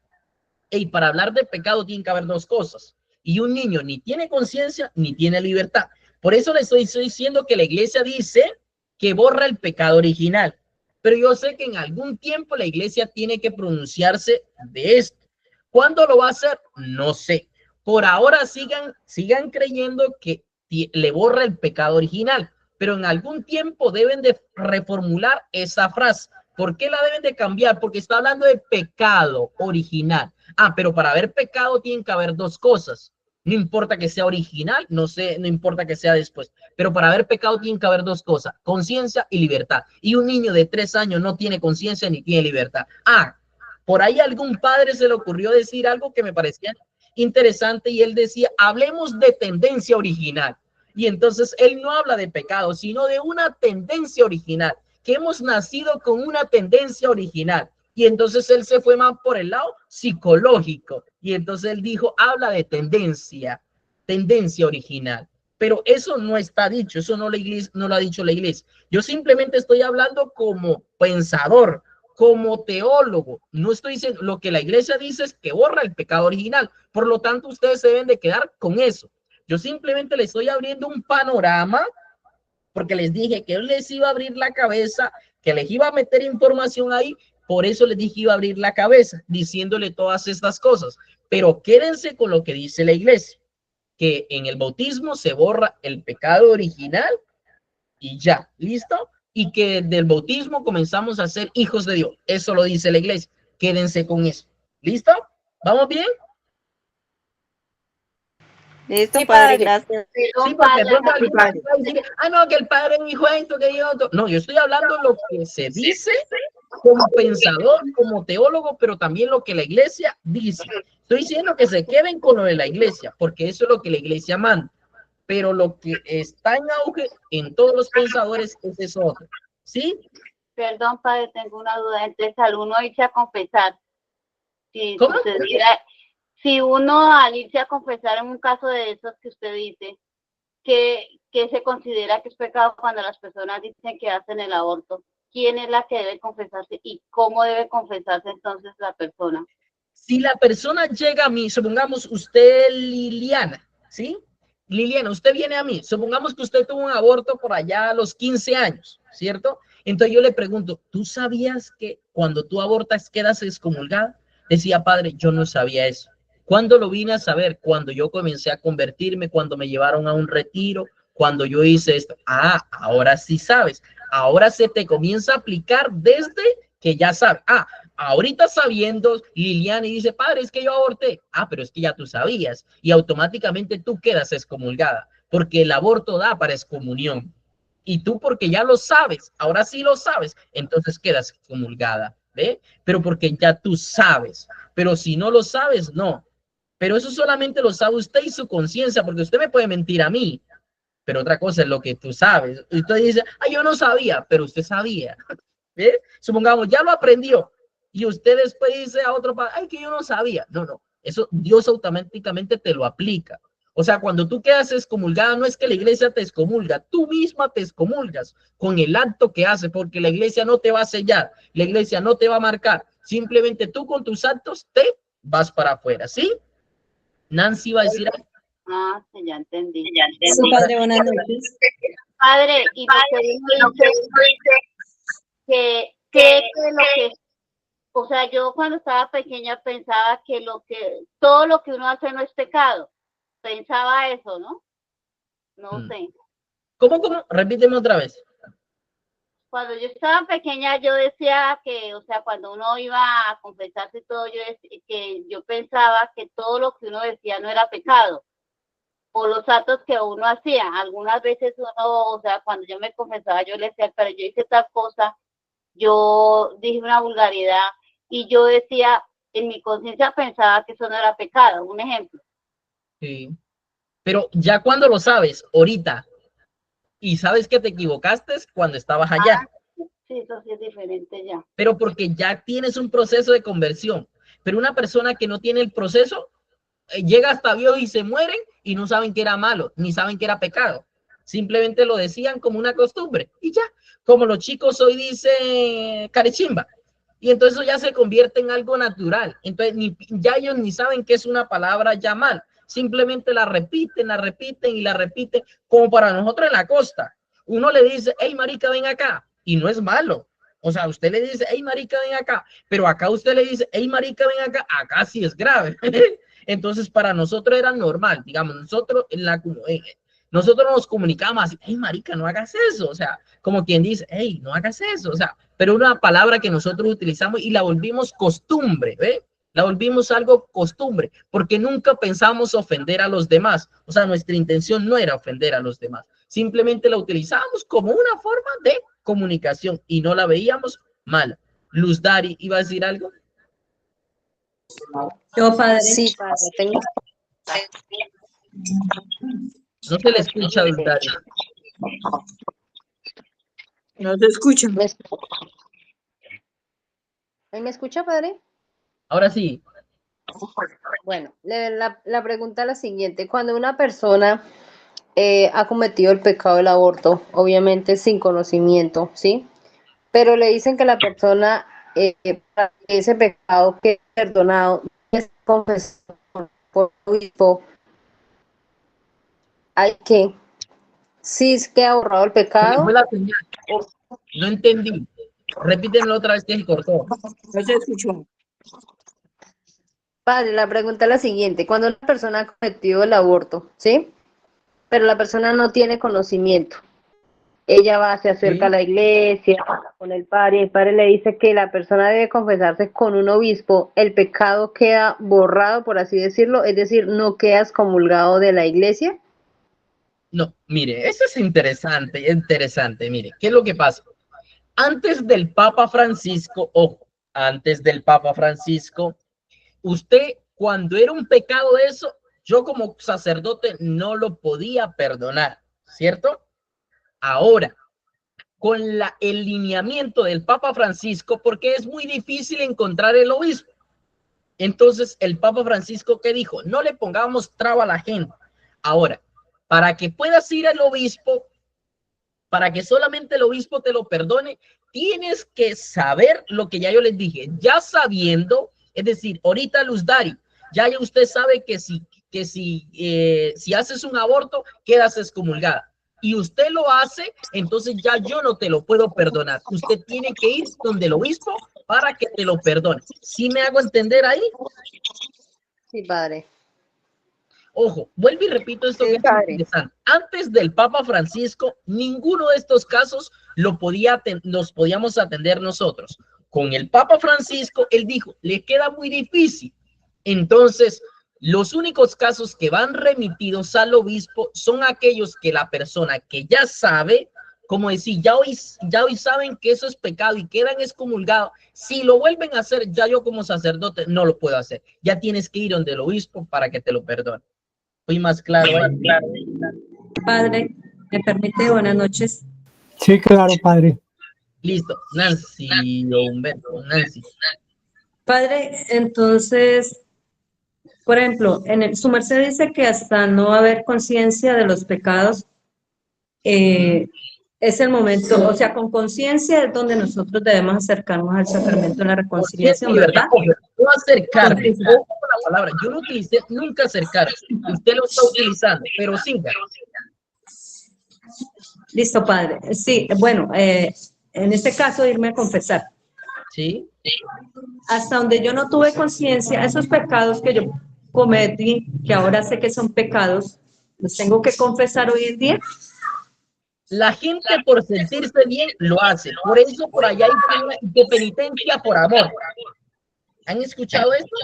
y para hablar de pecado tienen que haber dos cosas. Y un niño ni tiene conciencia ni tiene libertad. Por eso le estoy diciendo que la iglesia dice que borra el pecado original. Pero yo sé que en algún tiempo la iglesia tiene que pronunciarse de esto. ¿Cuándo lo va a hacer? No sé. Por ahora sigan creyendo que le borra el pecado original, pero en algún tiempo deben de reformular esa frase. ¿Por qué la deben de cambiar? Porque está hablando de pecado original. Pero para haber pecado tienen que haber dos cosas. No importa que sea original, no importa que sea después. Pero para haber pecado tienen que haber dos cosas, conciencia y libertad. Y un niño de 3 años no tiene conciencia ni tiene libertad. Por ahí algún padre se le ocurrió decir algo que me parecía interesante y él decía, hablemos de tendencia original. Y entonces él no habla de pecado, sino de una tendencia original, que hemos nacido con una tendencia original. Y entonces él se fue más por el lado psicológico. Y entonces él dijo, habla de tendencia original. Pero eso no está dicho, eso no lo ha dicho la iglesia. Yo simplemente estoy hablando como pensador, como teólogo. No estoy diciendo, lo que la iglesia dice es que borra el pecado original. Por lo tanto, ustedes se deben de quedar con eso. Yo simplemente les estoy abriendo un panorama porque les dije que yo les iba a abrir la cabeza, que les iba a meter información ahí. Por eso les dije que iba a abrir la cabeza, diciéndole todas estas cosas. Pero quédense con lo que dice la iglesia, que en el bautismo se borra el pecado original y ya, ¿listo? Y que del bautismo comenzamos a ser hijos de Dios. Eso lo dice la iglesia. Quédense con eso. ¿Listo? ¿Vamos bien? Listo, sí, padre, gracias. Sí, porque no, que el padre dijo esto, que yo otro. No, yo estoy hablando lo que se dice como pensador, como teólogo, pero también lo que la iglesia dice. Estoy diciendo que se queden con lo de la iglesia, porque eso es lo que la iglesia manda. Pero lo que está en auge en todos los pensadores es eso otro. ¿Sí? Perdón, padre, tengo una duda. Entonces, al uno irse a confesar, ¿cómo? Si uno al irse a confesar en un caso de esos que usted dice, que se considera que es pecado cuando las personas dicen que hacen el aborto, ¿quién es la que debe confesarse y cómo debe confesarse entonces la persona? Si la persona llega a mí, supongamos usted Liliana, ¿sí? Liliana, usted viene a mí, supongamos que usted tuvo un aborto por allá a los 15 años, ¿cierto? Entonces yo le pregunto, ¿tú sabías que cuando tú abortas quedas excomulgada? Decía, padre, yo no sabía eso. ¿Cuándo lo vine a saber? Cuando yo comencé a convertirme, cuando me llevaron a un retiro, cuando yo hice esto. Ahora sí sabes. Ahora se te comienza a aplicar desde que ya sabes. Ahorita sabiendo, Liliana, y dice, padre, es que yo aborté. Pero es que ya tú sabías. Y automáticamente tú quedas excomulgada, porque el aborto da para excomunión. Y tú, porque ya lo sabes, ahora sí lo sabes, entonces quedas excomulgada, ¿ve? Pero porque ya tú sabes. Pero si no lo sabes, no. Pero eso solamente lo sabe usted y su conciencia, porque usted me puede mentir a mí. Pero otra cosa es lo que tú sabes. Y usted dice, yo no sabía, pero usted sabía. ¿Ve? Supongamos, ya lo aprendió. Y usted después dice a otro padre, que yo no sabía. No. Eso Dios automáticamente te lo aplica. O sea, cuando tú quedas excomulgada, no es que la iglesia te excomulga, tú misma te excomulgas con el acto que haces, porque la iglesia no te va a sellar, la iglesia no te va a marcar. Simplemente tú con tus actos te vas para afuera, ¿sí? Nancy va a decir algo. Sí, ya entendí. Sí, padre, buenas noches. Padre, y lo que dice que o sea, yo cuando estaba pequeña pensaba que todo lo que uno hace no es pecado. Pensaba eso, ¿no? No sé. ¿Cómo? Repíteme otra vez. Cuando yo estaba pequeña, yo decía que, o sea, cuando uno iba a confesarse y todo, yo pensaba que todo lo que uno decía no era pecado. O los actos que uno hacía. Algunas veces uno, o sea, cuando yo me confesaba, yo le decía, pero yo hice tal cosa, yo dije una vulgaridad, y yo decía, en mi conciencia pensaba que eso no era pecado. Un ejemplo. Sí. Pero ya cuando lo sabes, ahorita, y sabes que te equivocaste cuando estabas allá. Sí, eso sí es diferente ya. Pero porque ya tienes un proceso de conversión. Pero una persona que no tiene el proceso, llega hasta viejo y se mueren y no saben que era malo, ni saben que era pecado. Simplemente lo decían como una costumbre y ya, como los chicos hoy dicen carechimba. Y entonces eso ya se convierte en algo natural. Entonces ya ellos ni saben que es una palabra ya mal. Simplemente la repiten y la repiten, como para nosotros en la costa. Uno le dice, hey marica, ven acá, y no es malo. O sea, usted le dice, hey marica, ven acá, pero acá usted le dice, hey marica, ven acá sí es grave. Entonces para nosotros era normal, digamos, nosotros nos comunicábamos así, hey marica, no hagas eso, o sea, como quien dice, hey, no hagas eso, o sea, pero una palabra que nosotros utilizamos y la volvimos costumbre, ¿ve? La volvimos algo costumbre, porque nunca pensamos ofender a los demás, o sea, nuestra intención no era ofender a los demás, simplemente la utilizábamos como una forma de comunicación y no la veíamos mal. Luz Dari, ¿iba a decir algo? Yo, padre. Sí, padre, tengo... No se le escucha, Luz Dari. No se escucha. ¿Me escucha, padre? Ahora sí. Bueno, la pregunta es la siguiente. Cuando una persona ha cometido el pecado del aborto, obviamente sin conocimiento, ¿sí? Pero le dicen que la persona, para que ese pecado quede perdonado, es confesado por el obispo, hay que, si es que ha borrado el pecado. Fue la señal. No entendí. Repítemelo otra vez que se cortó. No se escuchó. Padre, la pregunta es la siguiente. Cuando una persona ha cometido el aborto, ¿sí? Pero la persona no tiene conocimiento. Ella va, se acerca a la iglesia, con el padre le dice que la persona debe confesarse con un obispo, el pecado queda borrado, por así decirlo, es decir, no queda excomulgado de la iglesia. No, mire, eso es interesante, mire, ¿qué es lo que pasa? Antes del Papa Francisco, ojo, antes del Papa Francisco, usted, cuando era un pecado eso, yo como sacerdote no lo podía perdonar, ¿cierto? Ahora, con el lineamiento del Papa Francisco, porque es muy difícil encontrar el obispo. Entonces, el Papa Francisco, ¿qué dijo? No le pongamos traba a la gente. Ahora, para que puedas ir al obispo, para que solamente el obispo te lo perdone, tienes que saber lo que ya yo les dije. Ya sabiendo, es decir, ahorita Luz Dari, ya usted sabe que si haces un aborto, quedas excomulgada. Y usted lo hace, entonces ya yo no te lo puedo perdonar. Usted tiene que ir donde el obispo para que te lo perdone. ¿Sí me hago entender ahí? Sí, padre. Ojo, vuelvo y repito esto que es interesante. Antes del Papa Francisco, ninguno de estos casos los podíamos atender nosotros. Con el Papa Francisco, él dijo, le queda muy difícil. Entonces, los únicos casos que van remitidos al obispo son aquellos que la persona que ya sabe, como decir, ya hoy saben que eso es pecado y quedan excomulgados. Si lo vuelven a hacer, ya yo como sacerdote no lo puedo hacer. Ya tienes que ir donde el obispo para que te lo perdone. Fui más claro. Padre, ¿me permite? Buenas noches. Sí, claro, padre. Listo. Nancy o Humberto. Nancy. Padre, entonces, por ejemplo, su merced dice que hasta no haber conciencia de los pecados, es el momento, o sea, con conciencia es donde nosotros debemos acercarnos al sacramento de la reconciliación, ¿verdad? No acercarme, ojo con la palabra, yo no utilicé nunca acercarme, usted lo está utilizando, pero sí. Listo, padre. Sí, bueno, en este caso irme a confesar. Sí. Hasta donde yo no tuve conciencia, esos pecados que yo cometí, que ahora sé que son pecados, los tengo que confesar hoy en día. La gente por sentirse bien lo hace. Por eso por allá hay una de penitencia por amor. ¿Han escuchado esto?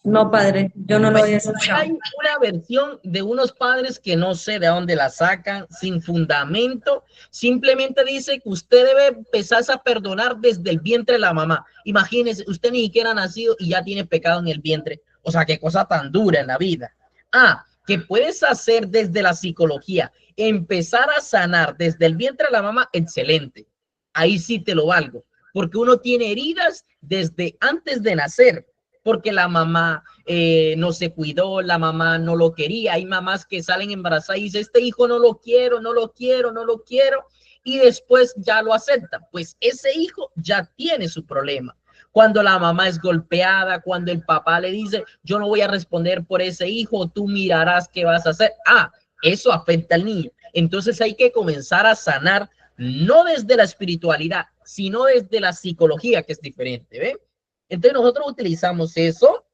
No, padre, yo no lo había escuchado. Hay una versión de unos padres que no sé de dónde la sacan, sin fundamento. Simplemente dice que usted debe empezar a perdonar desde el vientre de la mamá. Imagínese, usted ni siquiera ha nacido y ya tiene pecado en el vientre. O sea, qué cosa tan dura en la vida. Que puedes hacer desde la psicología, empezar a sanar desde el vientre de la mamá, excelente. Ahí sí te lo valgo. porque uno tiene heridas desde antes de nacer, porque la mamá no se cuidó, la mamá no lo quería. Hay mamás que salen embarazadas y dicen, este hijo no lo quiero, no lo quiero, no lo quiero, y después ya lo aceptan. Pues ese hijo ya tiene su problema. Cuando la mamá es golpeada, cuando el papá le dice, yo no voy a responder por ese hijo, tú mirarás qué vas a hacer. Eso afecta al niño. Entonces hay que comenzar a sanar, no desde la espiritualidad, sino desde la psicología, que es diferente, ¿ve? Entonces nosotros utilizamos eso,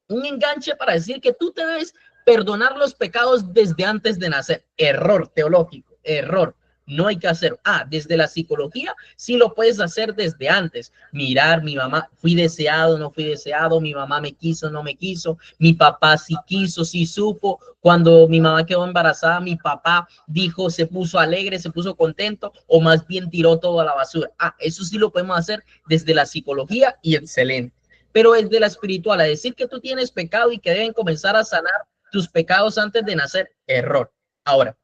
un enganche para decir que tú te debes perdonar los pecados desde antes de nacer. Error teológico, error. No hay que hacer. Desde la psicología sí lo puedes hacer desde antes. Mirar, mi mamá, fui deseado, no fui deseado, mi mamá me quiso, no me quiso, mi papá sí quiso, sí supo. Cuando mi mamá quedó embarazada, mi papá dijo, se puso alegre, se puso contento, o más bien tiró todo a la basura. Eso sí lo podemos hacer desde la psicología y excelente. Pero desde la espiritual, a decir que tú tienes pecado y que deben comenzar a sanar tus pecados antes de nacer, error. Ahora,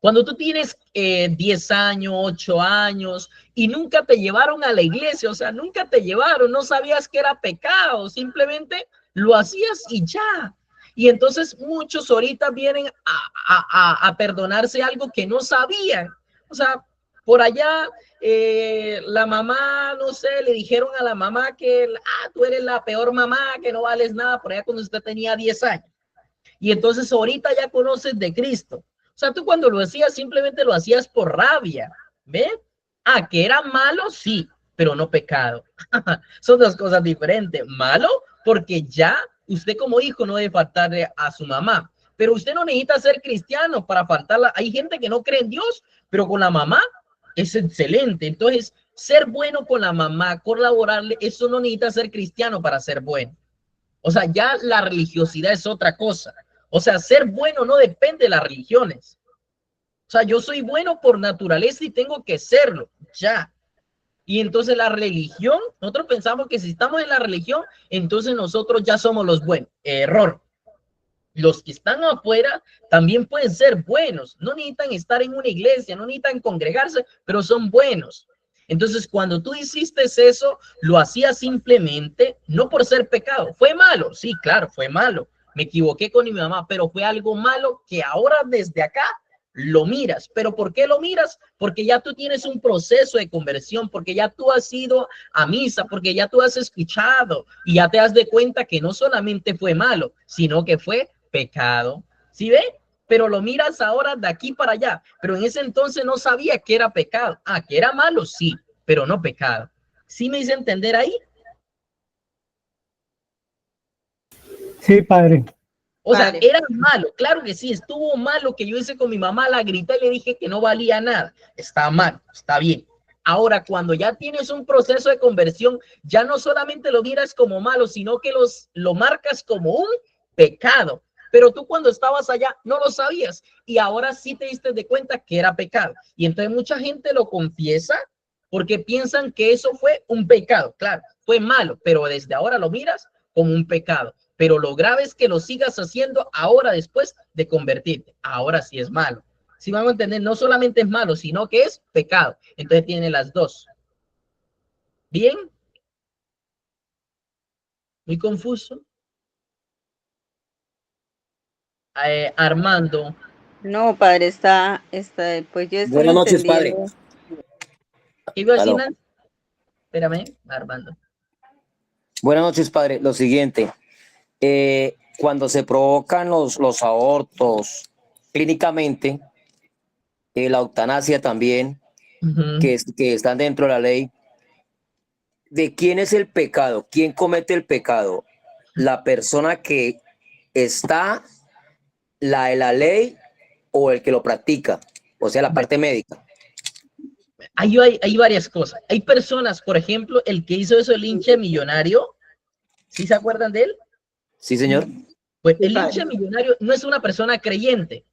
cuando tú tienes 10 años, 8 años y nunca te llevaron a la iglesia, o sea, nunca te llevaron, no sabías que era pecado, simplemente lo hacías y ya. Y entonces muchos ahorita vienen a perdonarse algo que no sabían. O sea, por allá la mamá, no sé, le dijeron a la mamá que tú eres la peor mamá, que no vales nada, por allá cuando usted tenía 10 años. Y entonces ahorita ya conoces de Cristo. O sea, tú cuando lo hacías simplemente lo hacías por rabia, ¿ves? Que era malo, sí, pero no pecado. Son dos cosas diferentes. Malo porque ya usted como hijo no debe faltarle a su mamá, pero usted no necesita ser cristiano para faltarla. Hay gente que no cree en Dios, pero con la mamá es excelente. Entonces, ser bueno con la mamá, colaborarle, eso no necesita ser cristiano para ser bueno. O sea, ya la religiosidad es otra cosa. O sea, ser bueno no depende de las religiones. O sea, yo soy bueno por naturaleza y tengo que serlo, ya. Y entonces la religión, nosotros pensamos que si estamos en la religión, entonces nosotros ya somos los buenos. Error. Los que están afuera también pueden ser buenos. No necesitan estar en una iglesia, no necesitan congregarse, pero son buenos. Entonces, cuando tú hiciste eso, lo hacías simplemente, no por ser pecado. ¿Fue malo? Sí, claro, fue malo. Me equivoqué con mi mamá, pero fue algo malo que ahora desde acá lo miras. ¿Pero por qué lo miras? Porque ya tú tienes un proceso de conversión, porque ya tú has ido a misa, porque ya tú has escuchado y ya te das de cuenta que no solamente fue malo, sino que fue pecado. ¿Sí ve? Pero lo miras ahora de aquí para allá. Pero en ese entonces no sabía que era pecado. Que era malo, sí, pero no pecado. ¿Sí me hice entender ahí? Sí, padre. O sea, era malo, claro que sí, estuvo malo que yo hice con mi mamá, la grité y le dije que no valía nada. Está mal, está bien. Ahora, cuando ya tienes un proceso de conversión, ya no solamente lo miras como malo, sino que lo marcas como un pecado. Pero tú cuando estabas allá no lo sabías y ahora sí te diste de cuenta que era pecado. Y entonces mucha gente lo confiesa porque piensan que eso fue un pecado. Claro, fue malo, pero desde ahora lo miras como un pecado. Pero lo grave es que lo sigas haciendo ahora después de convertirte. Ahora sí es malo. Si vamos a entender, no solamente es malo, sino que es pecado. Entonces tiene las dos. ¿Bien? ¿Muy confuso? Armando. No, padre, está, pues yo estoy Buenas noches, padre. ¿Qué iba a decir? Espérame, Armando. Buenas noches, padre. Lo siguiente, cuando se provocan los abortos clínicamente, la eutanasia también, que están dentro de la ley, ¿de quién es el pecado? ¿Quién comete el pecado? ¿La persona que está, la de la ley, o el que lo practica? O sea, la parte médica. Hay varias cosas. Hay personas, por ejemplo, el que hizo eso, el hincha millonario, ¿sí se acuerdan de él? Sí, señor. Pues el hincha millonario no es una persona creyente.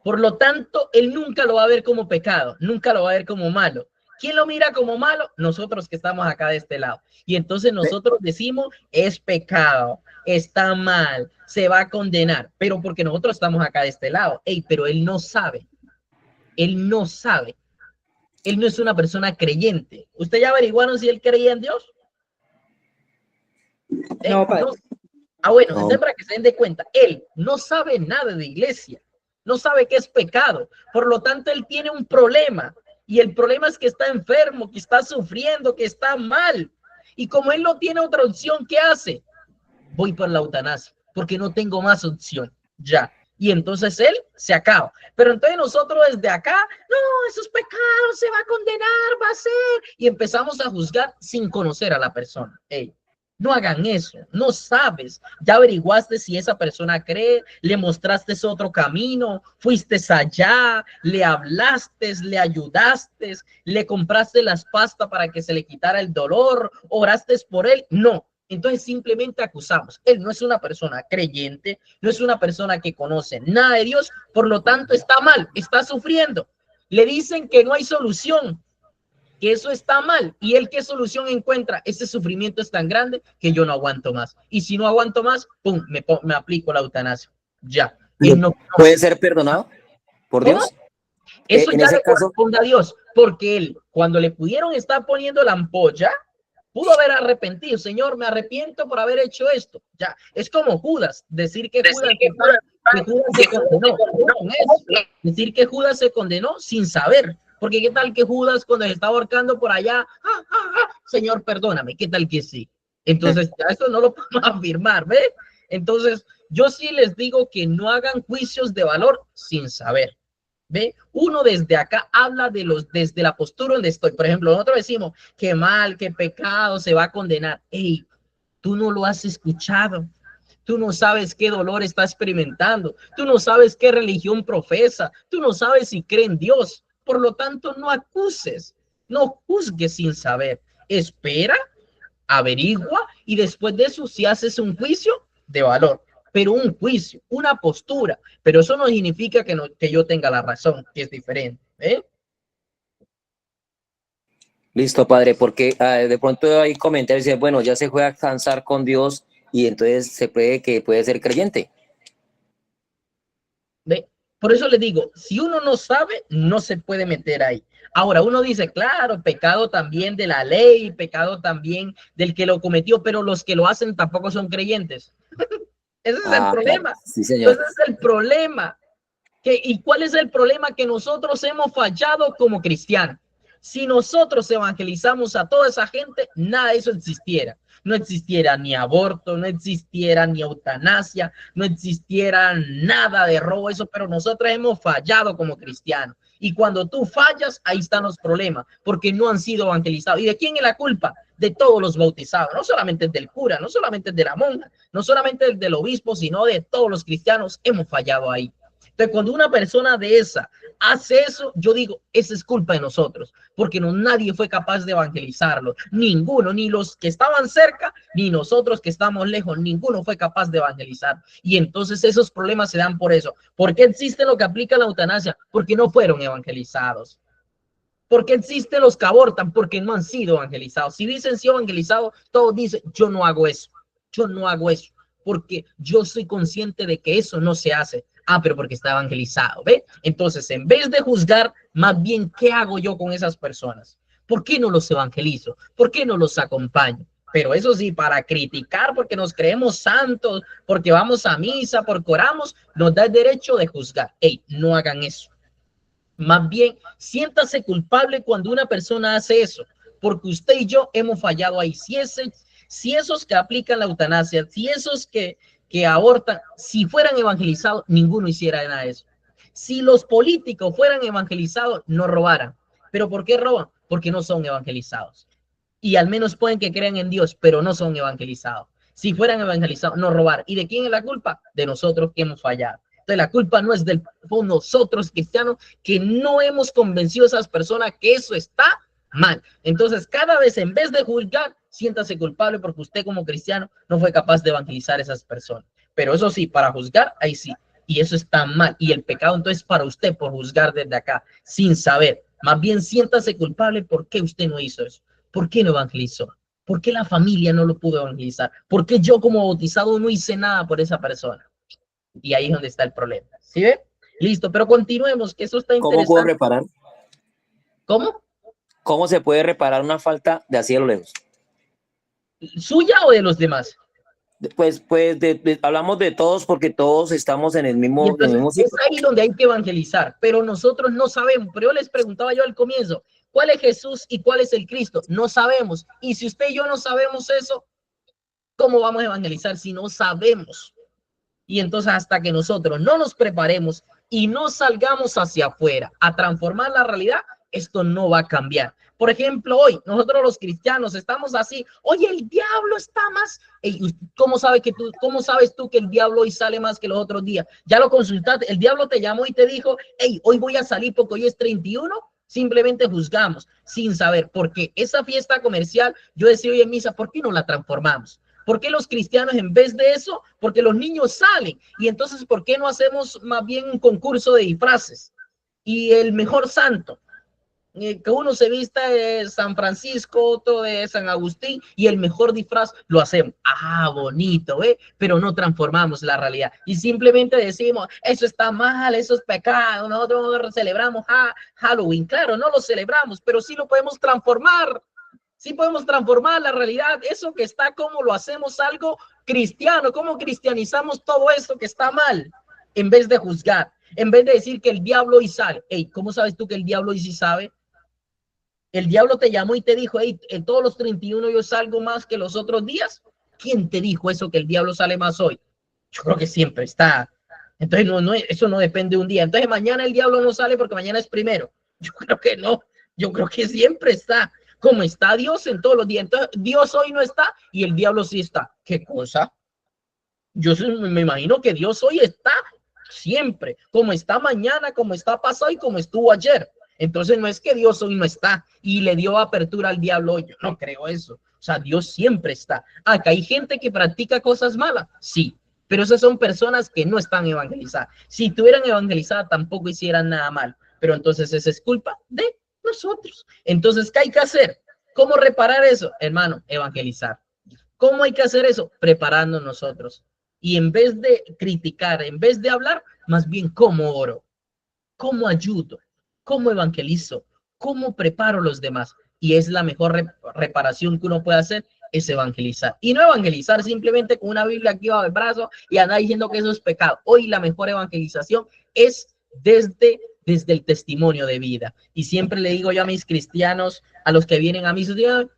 Por lo tanto, él nunca lo va a ver como pecado, nunca lo va a ver como malo. ¿Quién lo mira como malo? Nosotros que estamos acá de este lado. Y entonces nosotros decimos, es pecado, está mal, se va a condenar. Pero porque nosotros estamos acá de este lado. Pero él no sabe. Él no sabe. Él no es una persona creyente. ¿Usted ya averiguaron si él creía en Dios? No, padre. No. Bueno, entonces para que se den de cuenta, él no sabe nada de iglesia, no sabe qué es pecado, por lo tanto él tiene un problema, y el problema es que está enfermo, que está sufriendo, que está mal, y como él no tiene otra opción, ¿qué hace? Voy por la eutanasia, porque no tengo más opción, ya. Y entonces él se acaba. Pero entonces nosotros desde acá, no, esos pecados se va a condenar, va a ser, y empezamos a juzgar sin conocer a la persona. Hey, no hagan eso, no sabes, ya averiguaste si esa persona cree, le mostraste otro camino, fuiste allá, le hablaste, le ayudaste, le compraste las pastas para que se le quitara el dolor, oraste por él, no. Entonces simplemente acusamos. Él no es una persona creyente, no es una persona que conoce nada de Dios, por lo tanto está mal, está sufriendo. Le dicen que no hay solución, que eso está mal. ¿Y él qué solución encuentra? Ese sufrimiento es tan grande que yo no aguanto más. Y si no aguanto más, pum, me aplico la eutanasia. Ya. Él no ¿Puede ser perdonado por Dios? Eso ya le corresponde a Dios, porque él, cuando le pudieron estar poniendo la ampolla, pudo haber arrepentido. Señor, me arrepiento por haber hecho esto. Ya, es como Judas, decir que Judas se condenó. Decir que Judas se condenó sin saber. Porque qué tal que Judas cuando se estaba ahorcando por allá, Señor, perdóname, qué tal que sí. Entonces, ya eso no lo podemos afirmar, ¿ve? Entonces, yo sí les digo que no hagan juicios de valor sin saber. ¿Ve? Uno desde acá habla desde la postura donde estoy. Por ejemplo, nosotros decimos que mal, que pecado se va a condenar. Ey, tú no lo has escuchado. Tú no sabes qué dolor está experimentando. Tú no sabes qué religión profesa. Tú no sabes si cree en Dios. Por lo tanto, no acuses, no juzgues sin saber. Espera, averigua y después de eso, si haces un juicio de valor. Pero un juicio, una postura, pero eso no significa que yo tenga la razón, que es diferente. ¿Eh? Listo, padre, porque de pronto hay comentarios y bueno, ya se fue a cansar con Dios y entonces se puede ser creyente. ¿Ve? Por eso le digo, si uno no sabe, no se puede meter ahí. Ahora, uno dice, claro, pecado también de la ley, pecado también del que lo cometió, pero los que lo hacen tampoco son creyentes. Ese es el problema. Claro. Sí, señor. Ese es el problema. ¿Y cuál es el problema? Que nosotros hemos fallado como cristianos. Si nosotros evangelizamos a toda esa gente, nada de eso existiera. No existiera ni aborto, no existiera ni eutanasia, no existiera nada de robo, eso, pero nosotros hemos fallado como cristianos. Y cuando tú fallas, ahí están los problemas, porque no han sido evangelizados. ¿Y de quién es la culpa? De todos los bautizados, no solamente del cura, no solamente de la monja, no solamente del obispo, sino de todos los cristianos. Hemos fallado ahí. Entonces, cuando una persona de esa hace eso, yo digo, esa es culpa de nosotros, porque nadie fue capaz de evangelizarlo, ninguno, ni los que estaban cerca, ni nosotros que estamos lejos, ninguno fue capaz de evangelizar. Y entonces esos problemas se dan por eso. ¿Por qué existe lo que aplica la eutanasia? Porque no fueron evangelizados. ¿Por qué existen los que abortan? Porque no han sido evangelizados. Si dicen sí evangelizados, todos dicen, yo no hago eso, porque yo soy consciente de que eso no se hace. Pero porque está evangelizado, ¿ve? Entonces, en vez de juzgar, más bien, ¿qué hago yo con esas personas? ¿Por qué no los evangelizo? ¿Por qué no los acompaño? Pero eso sí, para criticar, porque nos creemos santos, porque vamos a misa, porque oramos, nos da el derecho de juzgar. Ey, no hagan eso. Más bien, siéntase culpable cuando una persona hace eso, porque usted y yo hemos fallado ahí. Si esos que aplican la eutanasia, si esos que abortan, si fueran evangelizados, ninguno hiciera nada de eso. Si los políticos fueran evangelizados, no robaran. ¿Pero por qué roban? Porque no son evangelizados. Y al menos pueden que crean en Dios, pero no son evangelizados. Si fueran evangelizados, no robar. ¿Y de quién es la culpa? De nosotros que hemos fallado. Entonces la culpa no es de nosotros cristianos que no hemos convencido a esas personas que eso está mal. Entonces, cada vez en vez de juzgar, siéntase culpable porque usted como cristiano no fue capaz de evangelizar a esas personas. Pero eso sí, para juzgar, ahí sí. Y eso está mal. Y el pecado entonces para usted por juzgar desde acá, sin saber. Más bien siéntase culpable porque usted no hizo eso. ¿Por qué no evangelizó? ¿Por qué la familia no lo pudo evangelizar? ¿Por qué yo como bautizado no hice nada por esa persona? Y ahí es donde está el problema. ¿Sí ve? Listo, pero continuemos, que eso está interesante. ¿Cómo puedo reparar? ¿Cómo? ¿Cómo se puede reparar una falta de así a lo lejos? ¿Suya o de los demás? Pues hablamos de todos porque todos estamos en el Y mismo entonces es ahí donde hay que evangelizar, pero nosotros no sabemos. Pero yo les preguntaba yo al comienzo, ¿cuál es Jesús y cuál es el Cristo? No sabemos. Y si usted y yo no sabemos eso, ¿cómo vamos a evangelizar si no sabemos? Y entonces hasta que nosotros no nos preparemos y no salgamos hacia afuera a transformar la realidad, esto no va a cambiar. Por ejemplo, hoy nosotros los cristianos estamos así, oye, el diablo está más. ¿Cómo sabes tú que el diablo hoy sale más que los otros días? Ya lo consultaste, el diablo te llamó y te dijo, hey, hoy voy a salir porque hoy es 31. Simplemente juzgamos sin saber, porque esa fiesta comercial, yo decía hoy en misa, ¿por qué no la transformamos? ¿Por qué los cristianos en vez de eso? Porque los niños salen. Y entonces, ¿por qué no hacemos más bien un concurso de disfraces? Y el mejor santo, que uno se vista de San Francisco, otro de San Agustín, y el mejor disfraz lo hacemos. Ah, bonito, ¿eh? Pero no transformamos la realidad. Y simplemente decimos, eso está mal, eso es pecado, nosotros celebramos Halloween. Claro, no lo celebramos, pero sí lo podemos transformar. Sí podemos transformar la realidad, eso que está, como lo hacemos algo cristiano, cómo cristianizamos todo eso que está mal, en vez de juzgar, en vez de decir que el diablo hoy sale. Hey, ¿cómo sabes tú que el diablo hoy sí sabe? El diablo te llamó y te dijo, hey, en todos los 31 yo salgo más que los otros días. ¿Quién te dijo eso, que el diablo sale más hoy? Yo creo que siempre está. Entonces, eso no depende de un día. Entonces, mañana el diablo no sale porque mañana es primero. Yo creo que no. Yo creo que siempre está. Como está Dios en todos los días. Entonces, Dios hoy no está y el diablo sí está. ¿Qué cosa? Yo me imagino que Dios hoy está siempre. Como está mañana, como está pasado y como estuvo ayer. Entonces, no es que Dios hoy no está y le dio apertura al diablo hoy. Yo no creo eso. O sea, Dios siempre está. Acá hay gente que practica cosas malas. Sí. Pero esas son personas que no están evangelizadas. Si estuvieran evangelizadas, tampoco hicieran nada mal. Pero entonces esa es culpa de nosotros. Entonces, ¿qué hay que hacer? ¿Cómo reparar eso? Hermano, evangelizar. ¿Cómo hay que hacer eso? Prepararnos nosotros. Y en vez de criticar, en vez de hablar, más bien cómo oro, cómo ayudo, cómo evangelizo, cómo preparo a los demás. Y es la mejor reparación que uno puede hacer, es evangelizar. Y no evangelizar simplemente con una Biblia aquí bajo el brazo y andar diciendo que eso es pecado. Hoy la mejor evangelización es desde el testimonio de vida. Y siempre le digo yo a mis cristianos, a los que vienen a mí,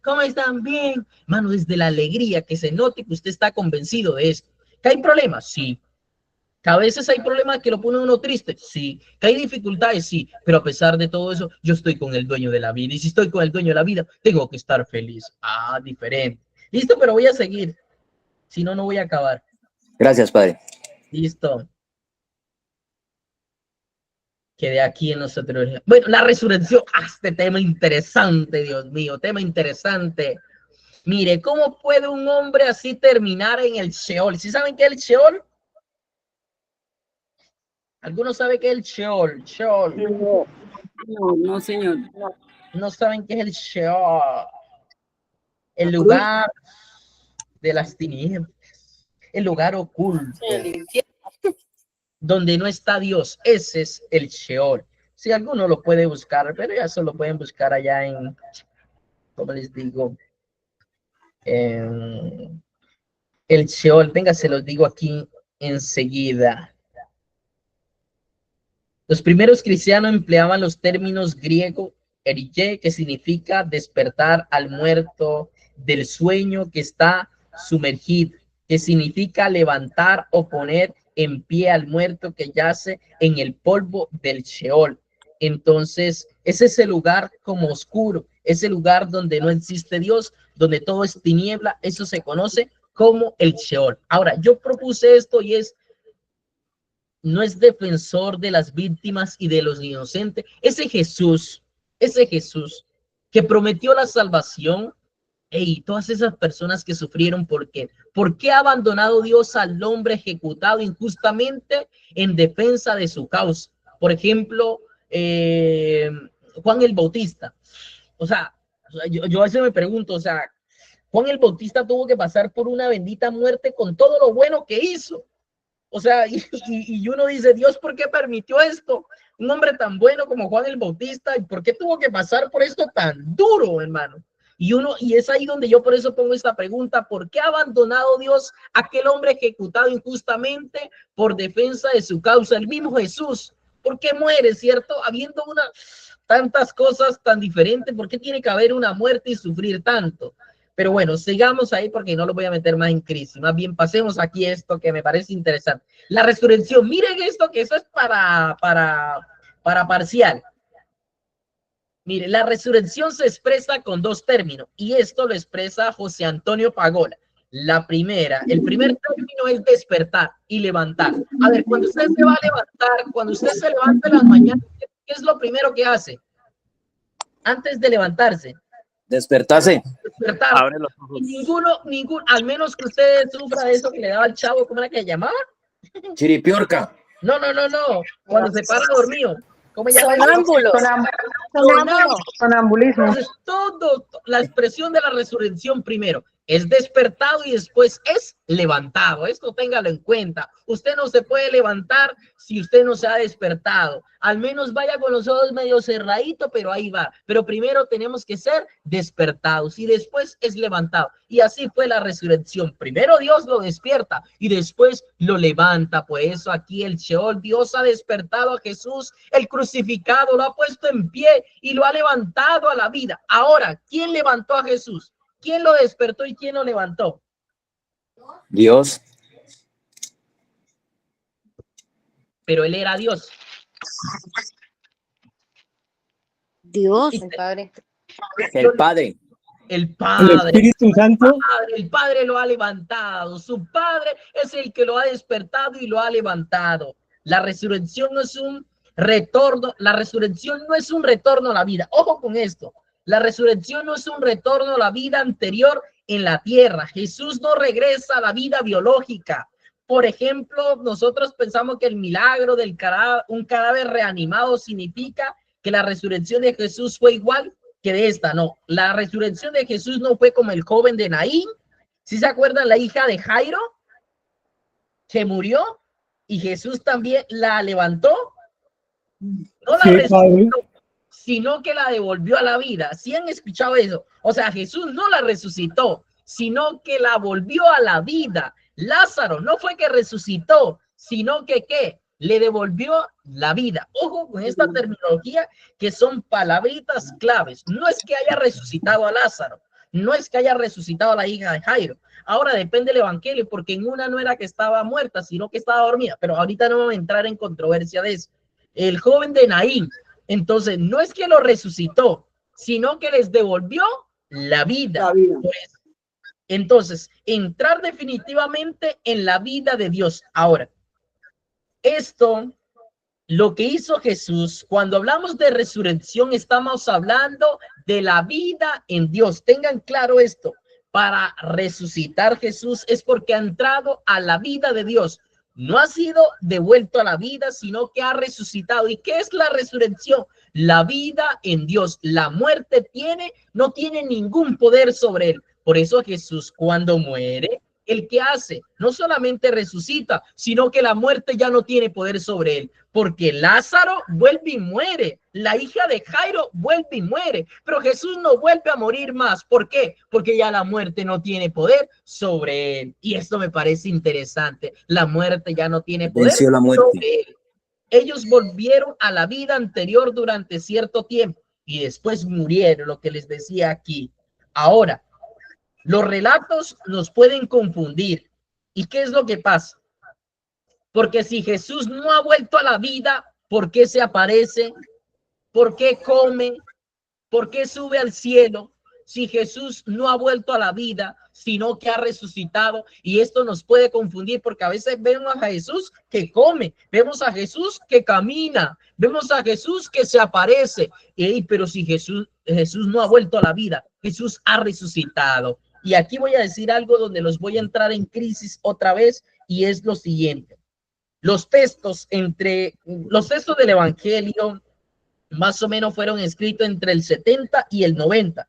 ¿cómo están? Bien. Mano, desde la alegría, que se note que usted está convencido de esto. ¿Que hay problemas? Sí. Que a veces hay problemas que lo ponen uno triste, sí. Que hay dificultades, sí. Pero a pesar de todo eso, yo estoy con el dueño de la vida. Y si estoy con el dueño de la vida, tengo que estar feliz. Ah, diferente. Listo, pero voy a seguir. Si no, no voy a acabar. Gracias, padre. Listo. Quedé aquí en nosotros. Bueno, la resurrección. Ah, este tema interesante, Dios mío. Tema interesante. Mire, ¿cómo puede un hombre así terminar en el Sheol? ¿Sí saben qué es el Sheol? ¿Algunos saben qué es el Sheol? Sheol. No, señor. No saben qué es el Sheol. El lugar de las tinieblas. El lugar oculto. Donde no está Dios. Ese es el Sheol. Si alguno lo puede buscar, pero ya solo pueden buscar allá en, ¿cómo les digo? El Sheol. Venga, se los digo aquí enseguida. Los primeros cristianos empleaban los términos griegos erige, que significa despertar al muerto del sueño que está sumergido, que significa levantar o poner en pie al muerto que yace en el polvo del Sheol. Entonces, ese es el lugar como oscuro, ese lugar donde no existe Dios, donde todo es tiniebla, eso se conoce como el Sheol. Ahora, yo propuse esto y no es defensor de las víctimas y de los inocentes. Ese Jesús que prometió la salvación, y todas esas personas que sufrieron, ¿por qué ha abandonado Dios al hombre ejecutado injustamente en defensa de su causa? Por ejemplo, Juan el Bautista. O sea, yo a veces me pregunto, o sea, Juan el Bautista tuvo que pasar por una bendita muerte con todo lo bueno que hizo. O sea, y uno dice, Dios, ¿por qué permitió esto? Un hombre tan bueno como Juan el Bautista, ¿y por qué tuvo que pasar por esto tan duro, hermano? Y es ahí donde yo por eso pongo esta pregunta: ¿por qué ha abandonado Dios a aquel hombre ejecutado injustamente por defensa de su causa, el mismo Jesús? ¿Por qué muere, cierto? Habiendo tantas cosas tan diferentes, ¿por qué tiene que haber una muerte y sufrir tanto? Pero bueno, sigamos ahí porque no lo voy a meter más en crisis. Más bien pasemos aquí esto que me parece interesante. La resurrección. Miren esto, que eso es para parcial. Mire, la resurrección se expresa con dos términos y esto lo expresa José Antonio Pagola. El primer término es despertar y levantar. A ver, cuando usted se va a levantar, cuando usted se levanta en las mañanas, ¿qué es lo primero que hace? Antes de levantarse. Despertarse. Despertar. Abre los ojos. Ninguno, al menos que usted sufra de eso que le daba al chavo, ¿cómo era que llamaba? Chiripiorca. No. Cuando se para dormido. ¿Cómo llama? Sonambulismo. Entonces, la expresión de la resurrección primero es despertado y después es levantado. Esto téngalo en cuenta. Usted no se puede levantar si usted no se ha despertado. Al menos vaya con los ojos medio cerraditos, pero ahí va. Pero primero tenemos que ser despertados y después es levantado. Y así fue la resurrección. Primero Dios lo despierta y después lo levanta. Por eso aquí el Sheol, Dios ha despertado a Jesús, el crucificado, lo ha puesto en pie y lo ha levantado a la vida. Ahora, ¿quién levantó a Jesús? ¿Quién lo despertó y quién lo levantó? Dios. Pero él era Dios. Dios, el Padre. El Padre. El Padre. El Espíritu Santo. El Padre lo ha levantado. Su Padre es el que lo ha despertado y lo ha levantado. La resurrección no es un retorno. La resurrección no es un retorno a la vida. Ojo con esto. La resurrección no es un retorno a la vida anterior en la tierra. Jesús no regresa a la vida biológica. Por ejemplo, nosotros pensamos que el milagro del un cadáver reanimado significa que la resurrección de Jesús fue igual que de esta. No, la resurrección de Jesús no fue como el joven de Naín. ¿Sí se acuerdan la hija de Jairo? Que murió y Jesús también la levantó. No la resucitó, sino que la devolvió a la vida. ¿Sí han escuchado eso? O sea, Jesús no la resucitó, sino que la volvió a la vida. Lázaro no fue que resucitó, sino que ¿qué? Le devolvió la vida. Ojo con esta terminología, que son palabritas claves. No es que haya resucitado a Lázaro, no es que haya resucitado a la hija de Jairo. Ahora depende del evangelio, porque en una no era que estaba muerta, sino que estaba dormida. Pero ahorita no vamos a entrar en controversia de eso. El joven de Naín, entonces, no es que lo resucitó, sino que les devolvió la vida. Pues, entonces, entrar definitivamente en la vida de Dios. Ahora, esto, lo que hizo Jesús, cuando hablamos de resurrección, estamos hablando de la vida en Dios. Tengan claro esto. Para resucitar Jesús es porque ha entrado a la vida de Dios. No ha sido devuelto a la vida, sino que ha resucitado. ¿Y qué es la resurrección? La vida en Dios. La muerte no tiene ningún poder sobre él. Por eso Jesús, cuando muere, ¿el que hace? No solamente resucita, sino que la muerte ya no tiene poder sobre él. Porque Lázaro vuelve y muere. La hija de Jairo vuelve y muere. Pero Jesús no vuelve a morir más. ¿Por qué? Porque ya la muerte no tiene poder sobre él. Y esto me parece interesante. La muerte ya no tiene poder sobre él. Ellos volvieron a la vida anterior durante cierto tiempo y después murieron, lo que les decía aquí. Ahora, los relatos nos pueden confundir. ¿Y qué es lo que pasa? Porque si Jesús no ha vuelto a la vida, ¿por qué se aparece? ¿Por qué come? ¿Por qué sube al cielo? Si Jesús no ha vuelto a la vida, sino que ha resucitado. Y esto nos puede confundir porque a veces vemos a Jesús que come, vemos a Jesús que camina, vemos a Jesús que se aparece. Pero si Jesús no ha vuelto a la vida, Jesús ha resucitado. Y aquí voy a decir algo donde los voy a entrar en crisis otra vez, y es lo siguiente. Los textos del Evangelio más o menos fueron escritos entre el 70 y el 90.